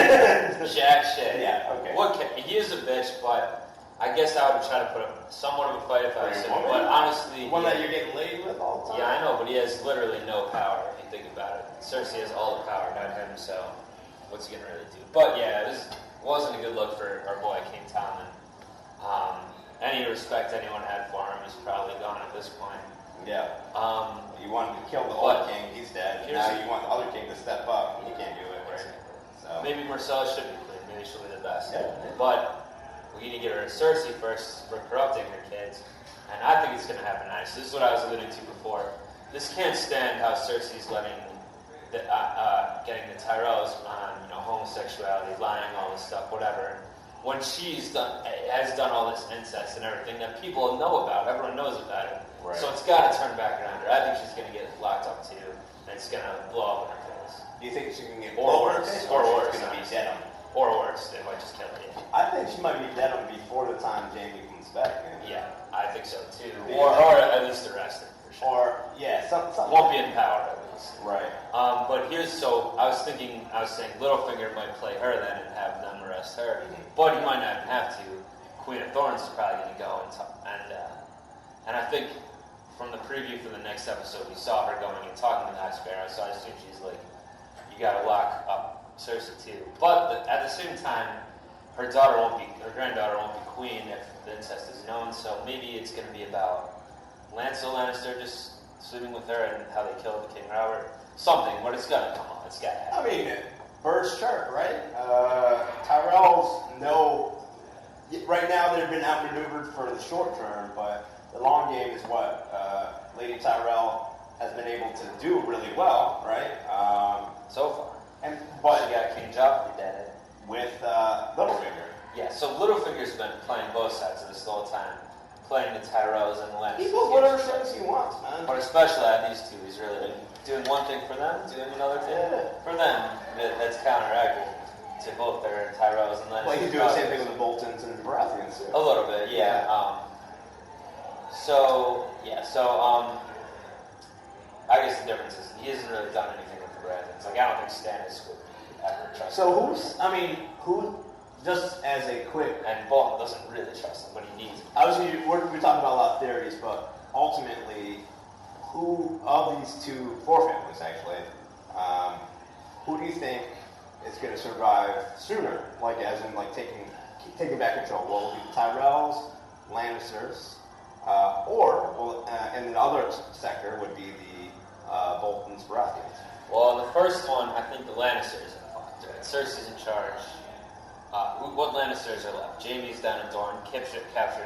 jack shit. Yeah. Okay. He is a bitch, but I guess I would try to put up somewhat of a fight if I was him. But honestly, one that you're getting laid with all the time. Yeah, I know, but he has literally no power if you think about it. Cersei has all the power, not him. So what's he gonna really do? But yeah, it wasn't a good look for our boy King Tom. Any respect anyone had for him is probably gone at this point. Yeah. You wanted to kill the old king, he's dead. Now you want the other king to step up, and he can't do it, right? So maybe Marcella should be clean. Maybe she'll be the best. Yeah. But we need to get rid of Cersei first for corrupting her kids, and I think it's going to happen nice. This is what I was alluding to before. This can't stand how Cersei's letting getting the Tyrells on homosexuality, lying, all this stuff, whatever. When has done all this incest and everything that people know about, everyone knows about it. Right. So it's got to turn back around her. I think she's going to get locked up too, and it's going to blow up in her face. Do you think she can get or worse? Or worse. She's going to be dead on. Or worse, they might just kill her. Yeah. I think she might be dead on before the time Jamie comes back. Man. Yeah, I think so too. Or at least arrested for sure. Or something won't be in power at least. Right. But I was saying Littlefinger might play her then and have them arrest her, but he might not even have to. Queen of Thorns is probably going to go and I think from the preview for the next episode we saw her going and talking to High Sparrow, so I assume she's like, you got to lock up Cersei too. But at the same time, her granddaughter won't be queen if the incest is known. So maybe it's going to be about Lancel Lannister just sleeping with her and how they killed King Robert. Something, but it's gonna come on. It's gotta happen. I mean, bird's chart, right? Tyrells know. Right now, they've been outmaneuvered for the short term, but the long game is what Lady Tyrell has been able to do really well, right? So far. But she got King Joffrey dead with Littlefinger. Yeah, so Littlefinger's been playing both sides of this the whole time, playing the Tyrells and the Lannisters. He does whatever strings he wants, man. But especially at these two, he's really doing one thing for them, doing another thing for them. That's counteracting to both their Tyrells and Lannisters. Well, he's doing the same thing with the Boltons and the Baratheons too. A little bit, yeah. I guess the difference is he hasn't really done anything with the Baratheons. Like, I don't think Stannis would ever trust him. who, just as a quick... And Bolton doesn't really trust him, but he needs him. Obviously, we're talking about a lot of theories, but ultimately, who of these four families actually, who do you think is going to survive sooner? Like, as in, like, taking back control? Will it be the Tyrells, Lannisters, and the other sector would be the Boltons, Baratheons? Well, in the first one, I think the Lannisters are fucking do it. Cersei's in charge. What Lannisters are left? Jaime's down in Dorne, captured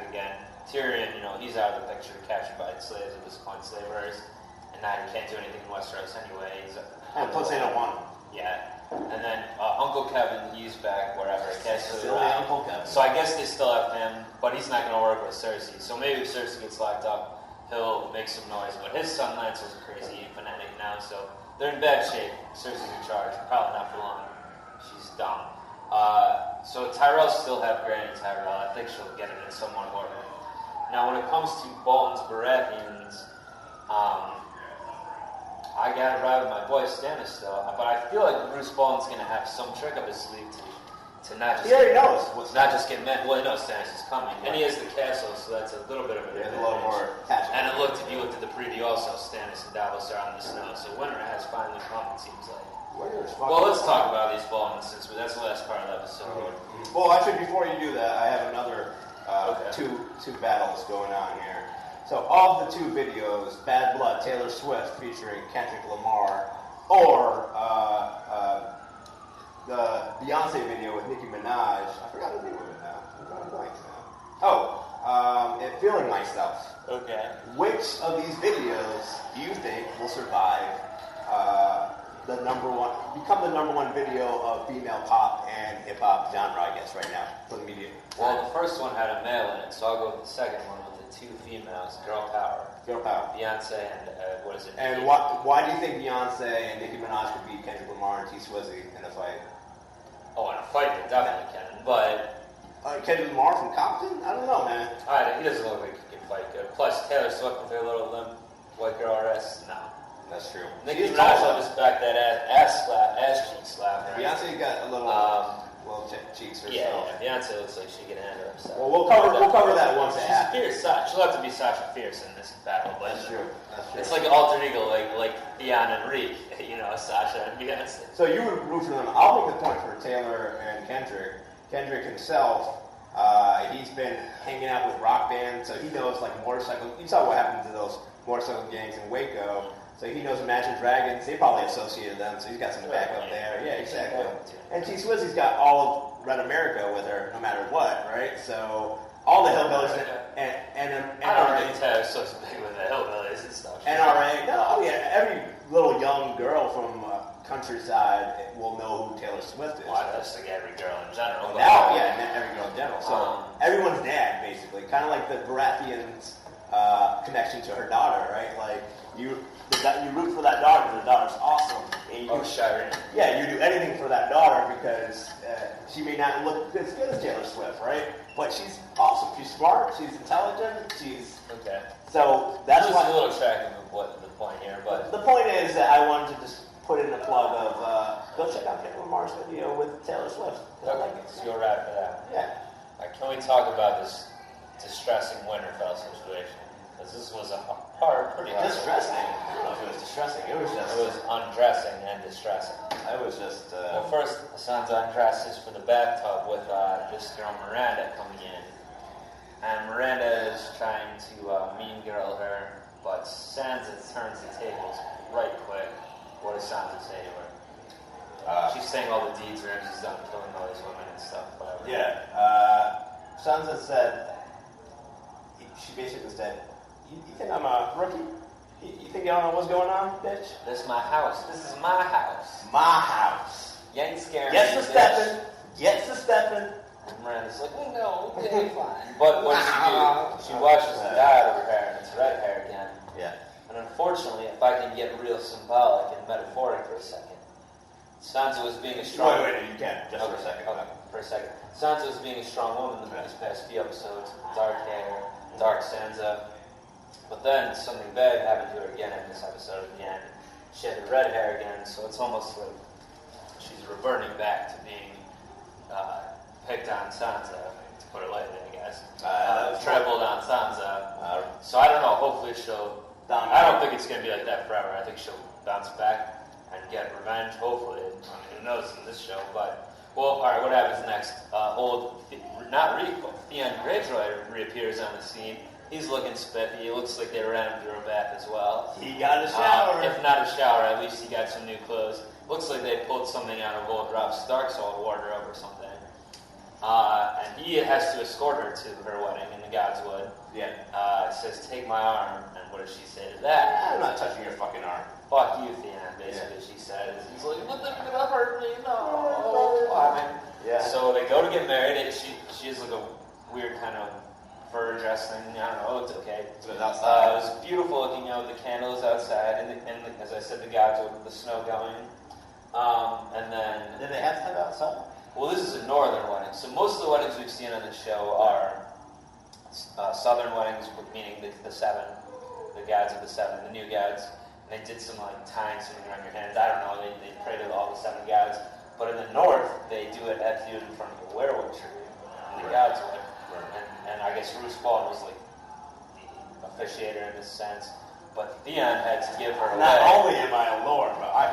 again. Tyrion, he's out of the picture, captured by the slaves at this point, slavers. And now he can't do anything in Westeros anyway. And plus, they don't want him. Yeah. And then Uncle Kevin, he's back wherever. Still Uncle Kevin. So I guess they still have him, but he's not going to work with Cersei. So maybe if Cersei gets locked up, he'll make some noise. But his son Lance is crazy and fanatic now, so they're in bad shape. Cersei's in charge. Probably not for long. She's dumb. So Tyrells still have Granny Tyrell. I think she'll get it in somewhat order. Now, when it comes to Bolton's Baratheons, I got to ride with my boy Stannis still, but I feel like Bruce Bolton's going to have some trick up his sleeve to not just... He already knows what's not just get mad. Well, he knows Stannis is coming. And he has the castle, so that's a little bit of an advantage. a little more attachment. And if you looked at the preview also, Stannis and Davos are on the snow, so winter has finally come, it seems like. Well, let's talk about these Boltons, since that's the last part of the episode. Mm-hmm. Well, actually, before you do that, I have another two battles going on here. So, of the two videos, Bad Blood, Taylor Swift featuring Kendrick Lamar, or the Beyonce video with Nicki Minaj. I forgot the name of it now. I'm drawing blanks now. Feeling Myself. Okay. Which of these videos do you think will survive become the number one video of female pop and hip hop genre, I guess, right now for the media? Well, the first one had a male in it, so I'll go with the second one with the two females, Girl Power. Girl Power. Beyonce and, what is it? And why do you think Beyonce and Nicki Minaj could beat Kendrick Lamar and T Swizzy in a fight? Oh, in a fight, they definitely can, but... Kendrick Lamar from Compton? I don't know, man. He doesn't look like he can fight good. Plus, Taylor Swift with her little limp white girl arrest, no. That's true. Nicki Minaj will just back that ass cheek slap. Right? Beyonce got a little cheeks herself. Yeah, Beyonce looks like she can handle herself. Well, we'll cover that once it happens. She's fierce. She'll have to be Sasha Fierce in this battle. But That's true. It's like an alter ego, like Theon and Reek, Sasha and Beyonce. So you would root for them. I'll make the point for Taylor and Kendrick. Kendrick himself, he's been hanging out with rock bands, so he knows like motorcycle. You saw what happened to those motorcycle gangs in Waco. So he knows Imagine Dragons. They probably associated them, so he's got some backup there. Yeah, exactly. And T Swizzy's got all of Red America with her, no matter what, right? So all the hillbillies and I don't think Taylor Swift's big with the hillbillies and stuff. NRA. No, yeah, every little young girl from countryside will know who Taylor Swift is. Well, I just think every girl in general. Now, yeah, every girl in general. So everyone's dad, basically, kind of like the Baratheon's connection to her daughter, right? Like you root for that daughter because the daughter's awesome. And Shireen. Yeah, you do anything for that daughter because she may not look as good as Taylor Swift, right? But she's awesome. She's smart. She's intelligent. She's okay. So that's a why little tracking of what the point here, but the point is that I wanted to just put in a plug of go check out Kendrick Lamar's video with Taylor Swift. Okay, I like it. so you're right for that. Yeah. Can we talk about this distressing Winterfell situation? Because this was pretty hard. Distressing? I don't know if it was distressing. It was undressing and distressing. It was just. Well, first, Sansa undresses for the bathtub with this girl Miranda coming in, and Miranda is trying to mean girl her, but Sansa turns the tables right quick. What does Sansa say to her? She's saying all the deeds where she's done killing all these women and stuff. Whatever. Yeah. Sansa said. She basically said, "You think I'm a rookie? You think I don't know what's going on, bitch? This is my house. This is my house. My house. You ain't scaring Yes me, to stepping. Yes to stepping." And Miranda's like, "Oh no, okay, fine." But what does she do? She washes the dye out of her hair, and it's red hair again. Yeah. And unfortunately, if I can get real symbolic and metaphoric for a second, Sansa was being a strong... Wait, you can't. Just for a second. Okay, for a second. Sansa was being a strong woman in these past few episodes. Dark hair, dark Sansa. But then something bad happened to her again in this episode at the end. She had the red hair again, so it's almost like she's reverting back to being picked on Sansa, to put it lightly, I guess. Trampled on Sansa. So I don't know, hopefully she'll... I don't think it's going to be like that forever. I think she'll bounce back and get revenge, hopefully. I mean, who knows in this show, but... Well, alright, what happens next? Theon Greyjoy reappears on the scene. He's looking spiffy. It looks like they ran him through a bath as well. He got a shower. If not a shower, at least he got some new clothes. Looks like they pulled something out of old Robb Stark's old wardrobe or something. And he has to escort her to her wedding in the Godswood. Yeah. It says, "Take my arm." And what does she say to that? I'm not touching your fucking arm. Fuck you, Theon, basically, she says. He's like, "But they're gonna hurt me, no." Yeah. So they go to get married. She has like a weird kind of fur dress thing. I don't know, it's okay. It was outside. It was beautiful looking, the candles outside, and as I said, the gods with the snow going. And then... Did they have to have outside? Well, this is a northern wedding. So most of the weddings we've seen on the show are southern weddings, meaning the seven, the gods of the seven, the new gods. and they did some like tying something around your hands. I don't know. They pray to all the 7 gods. But in the north, they do it at in front of a werewood tree. And the gods would. And I guess Ruth Bald was like the officiator in this sense. But Theon had to give her away. Not only am I a lord, but I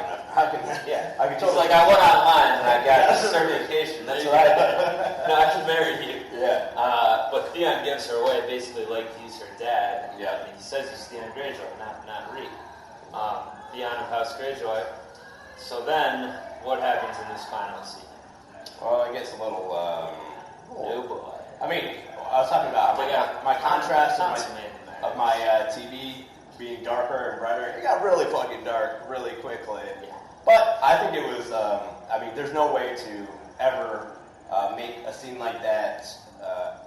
can Yeah. I can She's totally. like, I went online and I got a certification. That's what I did. Now I can marry you. Yeah. But Theon gives her away basically like he's her dad. Yeah. And he says he's Theon Greyjoy, not Reek. Theon of House Greyjoy. So then, what happens in this final scene? Well, it gets a little. Oh boy. I mean, I was talking about my contrast of my TV being darker and brighter. It got really fucking dark really quickly. Yeah. But I think it was. I mean, there's no way to ever make a scene like that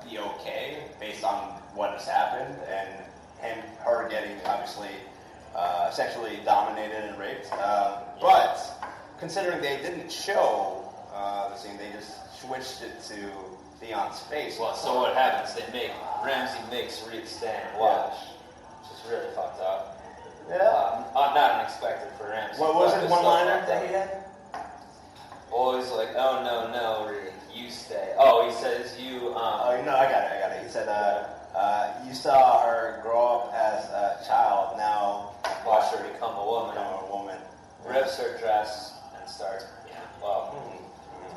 be okay based on what has happened and her getting obviously sexually dominated and raped. But considering they didn't show the scene, they just switched it to Theon's face. Well, so what happens? Ramsay makes Reek stay and watch, which is really fucked up. Yeah. Not unexpected for Ramsay. What was his one-liner that he had? Always like, oh no, Reek, you stay. Oh, he says you. Oh no, I got it. He said, "You saw her grow up as a child. Now Watch her become a woman. Rips her dress and starts.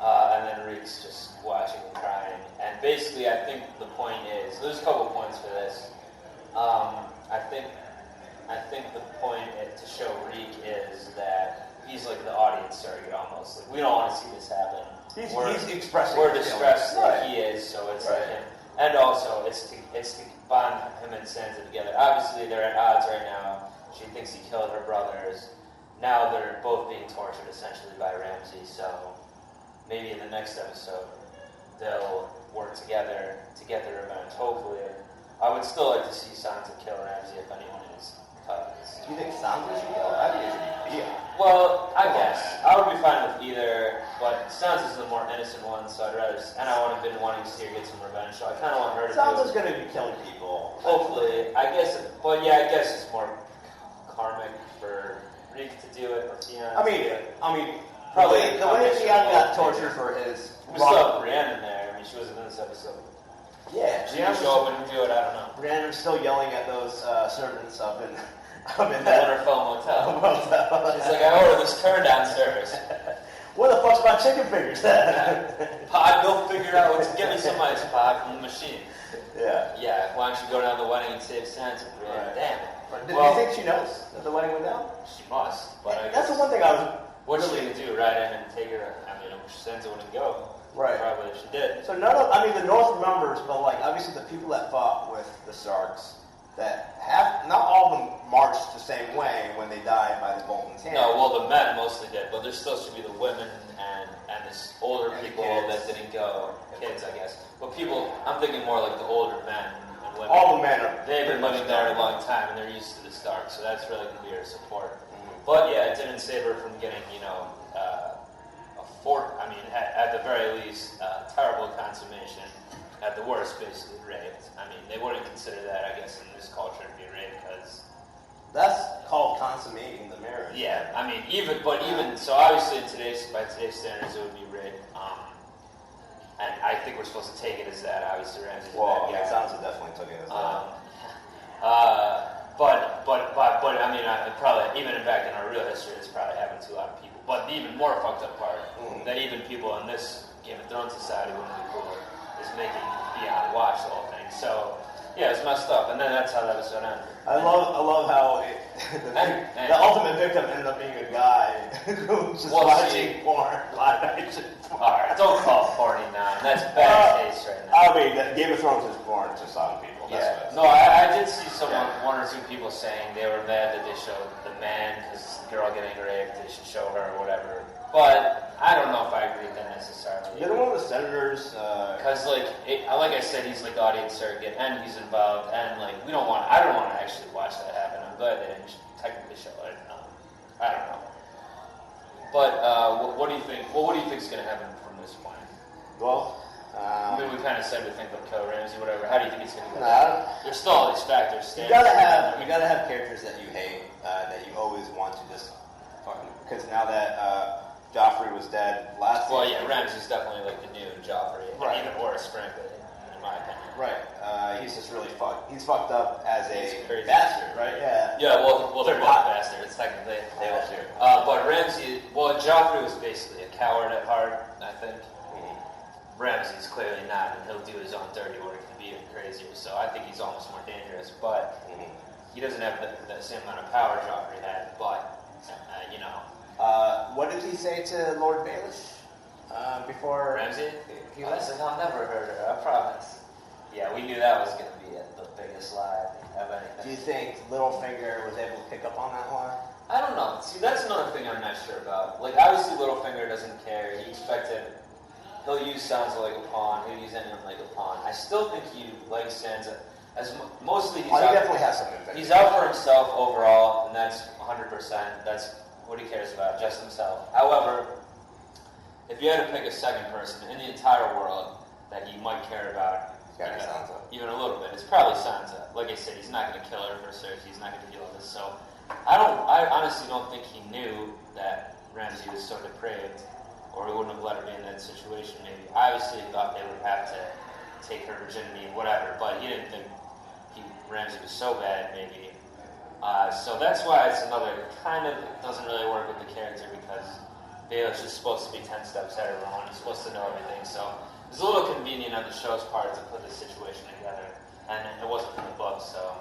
And then Reek's just watching and crying. And basically, I think the point is, there's a couple points for this. I think the point to show Reek is that he's like the audience surrogate almost. Like, we don't want to see this happen. He's expressing. We're distressed right. like he is, so it's like him. And also, it's to bond him and Sansa together. Obviously, they're at odds right now. She thinks he killed her brothers. Now they're both being tortured essentially by Ramsay. So maybe in the next episode they'll work together to get their revenge. Hopefully, I would still like to see Sansa kill Ramsay if anyone is cut. Do you think Sansa should kill? I think it should be. Well, I guess I would be fine with either, but Sansa's the more innocent one, so I'd rather. And I would have been wanting to see her get some revenge, so I kind of want her to. Sansa's going to be killing people. Hopefully, I guess. But yeah, I guess it's more karmic for Reek to do it or Theon. I mean, probably the way Theon got tortured for his. We still have Brienne in there. I mean, she wasn't in this episode. Yeah, She can show up and do it. I don't know. Brienne was still yelling at those servants up in The Winterfell Motel. She's like, I ordered this turn down service. Where the fuck's my chicken fingers at? Pod, go figure out what to get me some ice pod from the machine. Yeah. Yeah, why don't you go down to the wedding and save Sansa? Right. Damn it. Do you think she knows that the wedding went down? She must. But I That's guess, the one thing I was. what's she gonna do? Ride in and take her? I mean, Sansa wouldn't go. Right. Probably if she did. So the North remembers, but like obviously the people that fought with the Starks, that not all of them marched the same way when they died by the Bolton's hand. No, well, the men mostly did, but there still should be the women and this older And the people kids. that didn't go. Kids, I guess. But people, I'm thinking more like the older men and women. All the men are. They've been pretty living much there a gone. long time and they're used to the Stark, so that's really going to be her support. Mm-hmm. But yeah, it didn't save her from getting, at the very least, terrible consummation. At the worst, basically raped. I mean, they wouldn't consider that, I guess, in this culture to be rape because. That's called consummating the marriage. Yeah, I mean, so obviously by today's standards, it would be rape. And I think we're supposed to take it as that. Obviously, Ramsay's Well, a bad guy. Sansa definitely took it as that. But I mean, probably even back in our real history, this probably happened to a lot of people. But the even more fucked up part that even people in this Game of Thrones society wouldn't be cool with is making Theon watch the whole thing. So yeah, it's messed up. And then that's how that episode ended. I love how the ultimate victim ended up being a guy who was just watching porn, live action porn. Alright, don't call it porny now. That's bad taste right now. I mean, Game of Thrones is porn to some people. Yeah. No, I did see one or two people saying they were mad that they showed the man because the girl getting raped, they should show her or whatever. But I don't know if I agree with that necessarily. You're one of the senators. Because like I said, he's like the audience surrogate, and he's involved, and like I don't want to actually watch that happen. I'm glad they didn't technically show it. I don't know. But what do you think? Well, what do you think is going to happen from this point? Well, I mean, we kind of said we think they'll kill Ramsay, whatever. How do you think it's going to go? Nah, There's still all these factors. you gotta have characters that you hate. that you always want to just fucking... Because now that Joffrey was dead last Well, season... yeah, Ramsay's definitely like the new Joffrey. Right. Even worse, frankly, in my opinion. Right. He's just really fucked. He's fucked up as He's a crazy. bastard, right? Yeah. Yeah, well, they're They're both not. bastards, technically. They all do. But Ramsay, well, Joffrey was basically a coward at heart, I think. Ramsay's clearly not, and he'll do his own dirty work to be even crazier, so I think he's almost more dangerous, but he doesn't have the same amount of power Joffrey had, but, you know. What did he say to Lord Baelish before... Ramsay? He was like, I'll never hurt her, I promise. Yeah, we knew that was going to be the biggest lie of anything. Do you think Littlefinger was able to pick up on that lie? I don't know. See, that's another thing I'm not sure about. Like, obviously, Littlefinger doesn't care. He expected... He'll use Sansa like a pawn. He'll use anyone like a pawn. I still think he likes Sansa as mostly he's He out, definitely has something to he's out for himself overall, and that's 100%. That's what he cares about, just himself. However, if you had to pick a second person in the entire world that he might care about, Sansa. even a little bit, it's probably Sansa. Like I said, he's not going to kill her for Cersei. He's not going to deal with this. So I honestly don't think he knew that Ramsay was so depraved, or he wouldn't have let her be in that situation. Maybe obviously he thought they would have to take her virginity and whatever, but he didn't think Ramsay was so bad. Maybe so that's why it's another kind of doesn't really work with the character, because Baelish is supposed to be 10 steps ahead of everyone. He's supposed to know everything. So it's a little convenient on the show's part to put this situation together, and it wasn't in the book. So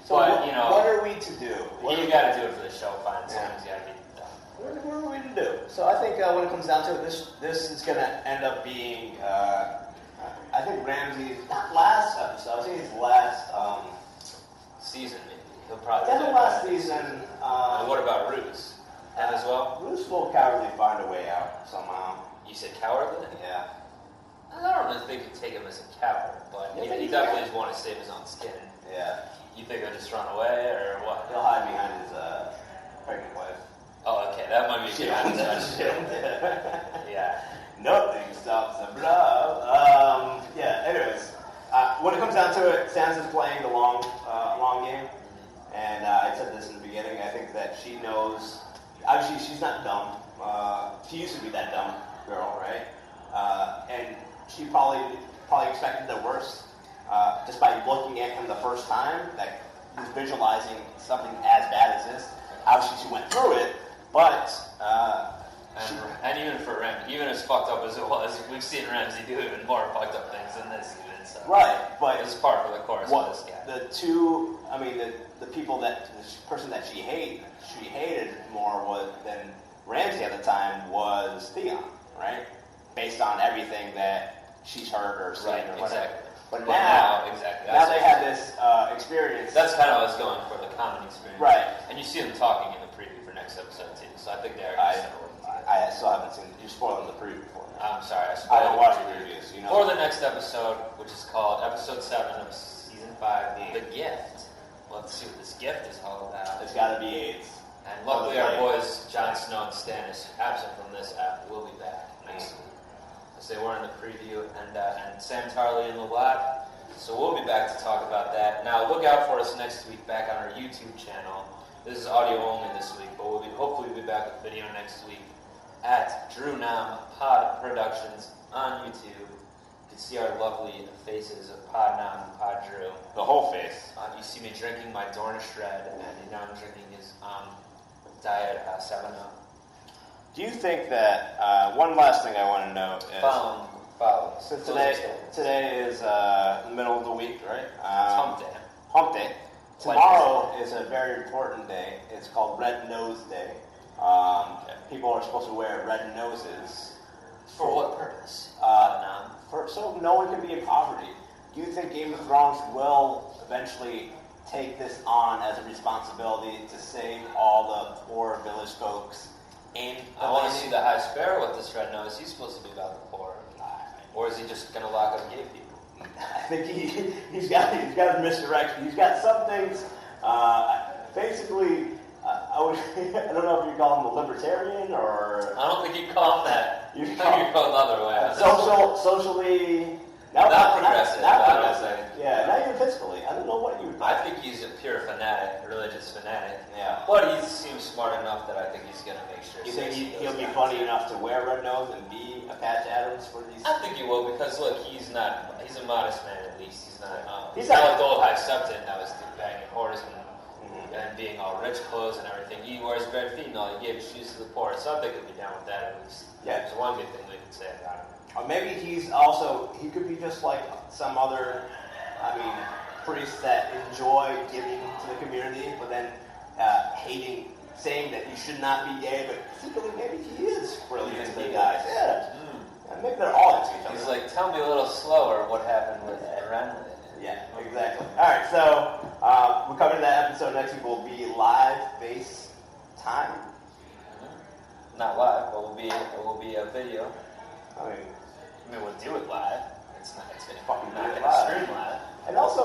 but, what, you know, what are we to do? You got to do it for the show. Fine, sometimes you got to be done. What are we to do? So I think when it comes down to it, this is going to end up being, I think Ramsay's, not last episode, I think his last season, maybe. He'll probably definitely last season. And what about Roose? And as well? Roose will cowardly find a way out somehow. You said cowardly? Yeah. I don't really think he'd take him as a coward, but he definitely just want to save his own skin. Yeah. You think he'll just run away, or what? He'll hide behind his pregnant wife. Oh, okay, that might be a good answer. Yeah. Nothing stops the love. Yeah, anyways. When it comes down to it, Sansa's playing the long game. And I said this in the beginning, I think that she knows, obviously she's not dumb. She used to be that dumb girl, right? And she probably expected the worst. Just by looking at him the first time, that was visualizing something as bad as this. Obviously she went through it, but... and even for Ramsay, even as fucked up as it was, we've seen Ramsay do even more fucked up things than this even. So. Right, but... It's par for the course for this guy. The people the person that she hated more than Ramsay at the time was Theon, right? Based on everything that she's heard or seen or whatever. Exactly. But now they had this experience. That's kind of what I was going for, the common experience. Right. And you see them talking in the preview for next episode too, so I think they're I still haven't seen it. You're spoiling the preview for me. I'm sorry, I don't watch the previews. You know. For the next episode, which is called episode 7 of season 5, The Gift. Let's see what this gift is all about. It's got to be AIDS. And luckily our boys, Jon Snow and Stannis, absent from this app, will be back next week. As they were in the preview, and Sam Tarley in the lab. So we'll be back to talk about that. Now look out for us next week back on our YouTube channel. This is audio only this week, but hopefully we'll be back with video next week at DrewNam Pod Productions on YouTube. You can see our lovely faces of Podnam and Pod Drew. The whole face. You see me drinking my Dornish Red, and now I'm drinking his Diet 7-Up. Do you think that one last thing I want to know is Follow. So today is the middle of the week, right? Hump Day. Hump Day. Tomorrow is a very important day. It's called Red Nose Day. People are supposed to wear red noses. For what purpose? So no one can be in poverty. Do you think Game of Thrones will eventually take this on as a responsibility to save all the poor village folks in the I want to landing? see the High Sparrow with this red nose. He's supposed to be about the poor. Or is he just going to lock up gay people? I think he's got a misdirection. He's got some things. Basically, I don't know if you call him a libertarian or. I don't think you call him that. You call him the other way. Socially Not progressive. Not I don't progressive. think. Yeah, not even fiscally. I don't know what you would I think he's a pure fanatic, a religious fanatic. Yeah. But he seems smart enough that I think he's going to make sure. You think he'll be goes funny down. enough to wear red nose and be a Patch Adams for these? I think he will because look, he's a modest man at least. He's not He's not not- like the old High Septon that was banging whores and being all rich clothes and everything. He wears bare feet and all. He gave shoes to the poor, so I think he'll be down with that at least. Yeah. There's one good thing we can say about him. Or maybe he could be just like some other, priests that enjoy giving to the community, but then saying that you should not be gay, but secretly maybe he is really into the guys. Yeah. And maybe they're all into each other. He's like, tell me a little slower what happened with Ren. Yeah, exactly. All right, so we're coming to that episode next week. Will be live FaceTime. Not live, but it will be a video. I mean, We'll do it live. It's gonna Fucking not do it gonna live. stream live. and also,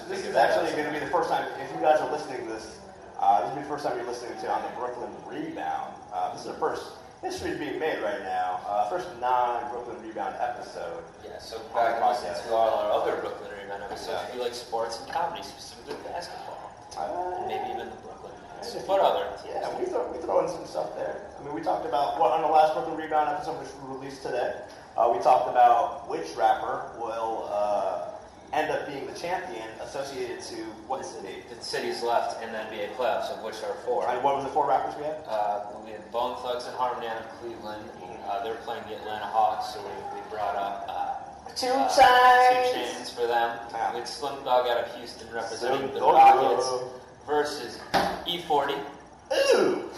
this is actually going to be the first time, if you guys are listening to this, this will be the first time you're listening to on the Brooklyn Rebound. This is the first history being made right now. First non-Brooklyn Rebound episode. Yeah, so back and listen to all our other Brooklyn Rebound episodes. If you like sports and comedy, specifically basketball, and maybe even the Brooklyn. What other teams? Yeah, we throw in some stuff there. I mean, we talked about on the last Brooklyn Rebound episode, which we released today. We talked about which rapper will end up being the champion associated to what city? The cities left in the NBA playoffs, of which are 4. And what was the 4 rappers we had? We had Bone Thugs and Harmony out of Cleveland. They're playing the Atlanta Hawks, so we brought up 2 2 Chainz. Chainz for them. Yeah. We had Slim Dog out of Houston representing the Dog. Rockets versus E40 Ooh!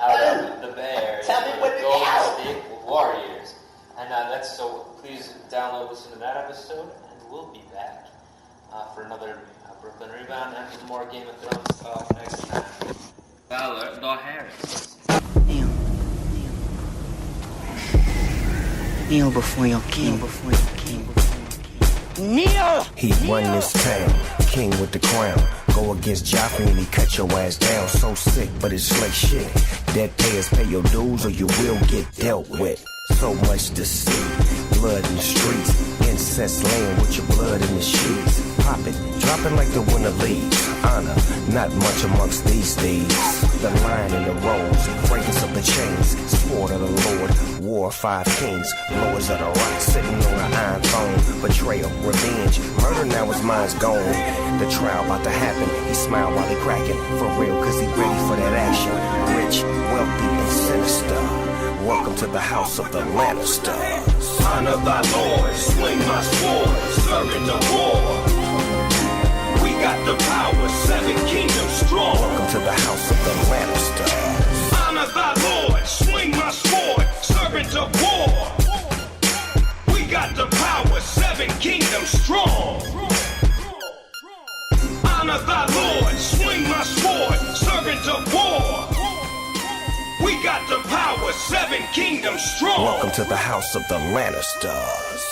out of the Bay Area. Tell me for what the it Golden is. State Warriors. And that's so. Please download, listen to that episode, and we'll be back for another Brooklyn Rebound and more Game of Thrones talk next time. Valor, the Harris. Kneel before your king. Kneel! He run this town, king with the crown. Go against Joffrey and he cut your ass down. So sick, but it's like shit. Debt payers pay your dues or you will get dealt with. So much to see, blood in the streets. Incest laying with your blood in the sheets. Pop it, drop it like the winter leaves. Honor, not much amongst these thieves. The lion in the rose, breakers of the chains. Sport of the Lord, war of 5 kings. Lords of the rock, sitting on an iron throne. Betrayal, revenge, murder now his mind's gone. The trial about to happen, he smiled while he cracking. For real, cause he ready for that action. Rich, wealthy, and sinister. Welcome to the house of the Lannisters. Honor thy Lord, swing my sword, servant of war. We got the power, 7 kingdoms strong. Welcome to the house of the Lannisters. Honor thy Lord, swing my sword, servant of war. We got the power, 7 kingdoms strong. Honor thy Lord, swing my sword, servant of war. We got the power, 7 kingdoms strong. Welcome to the house of the Lannisters.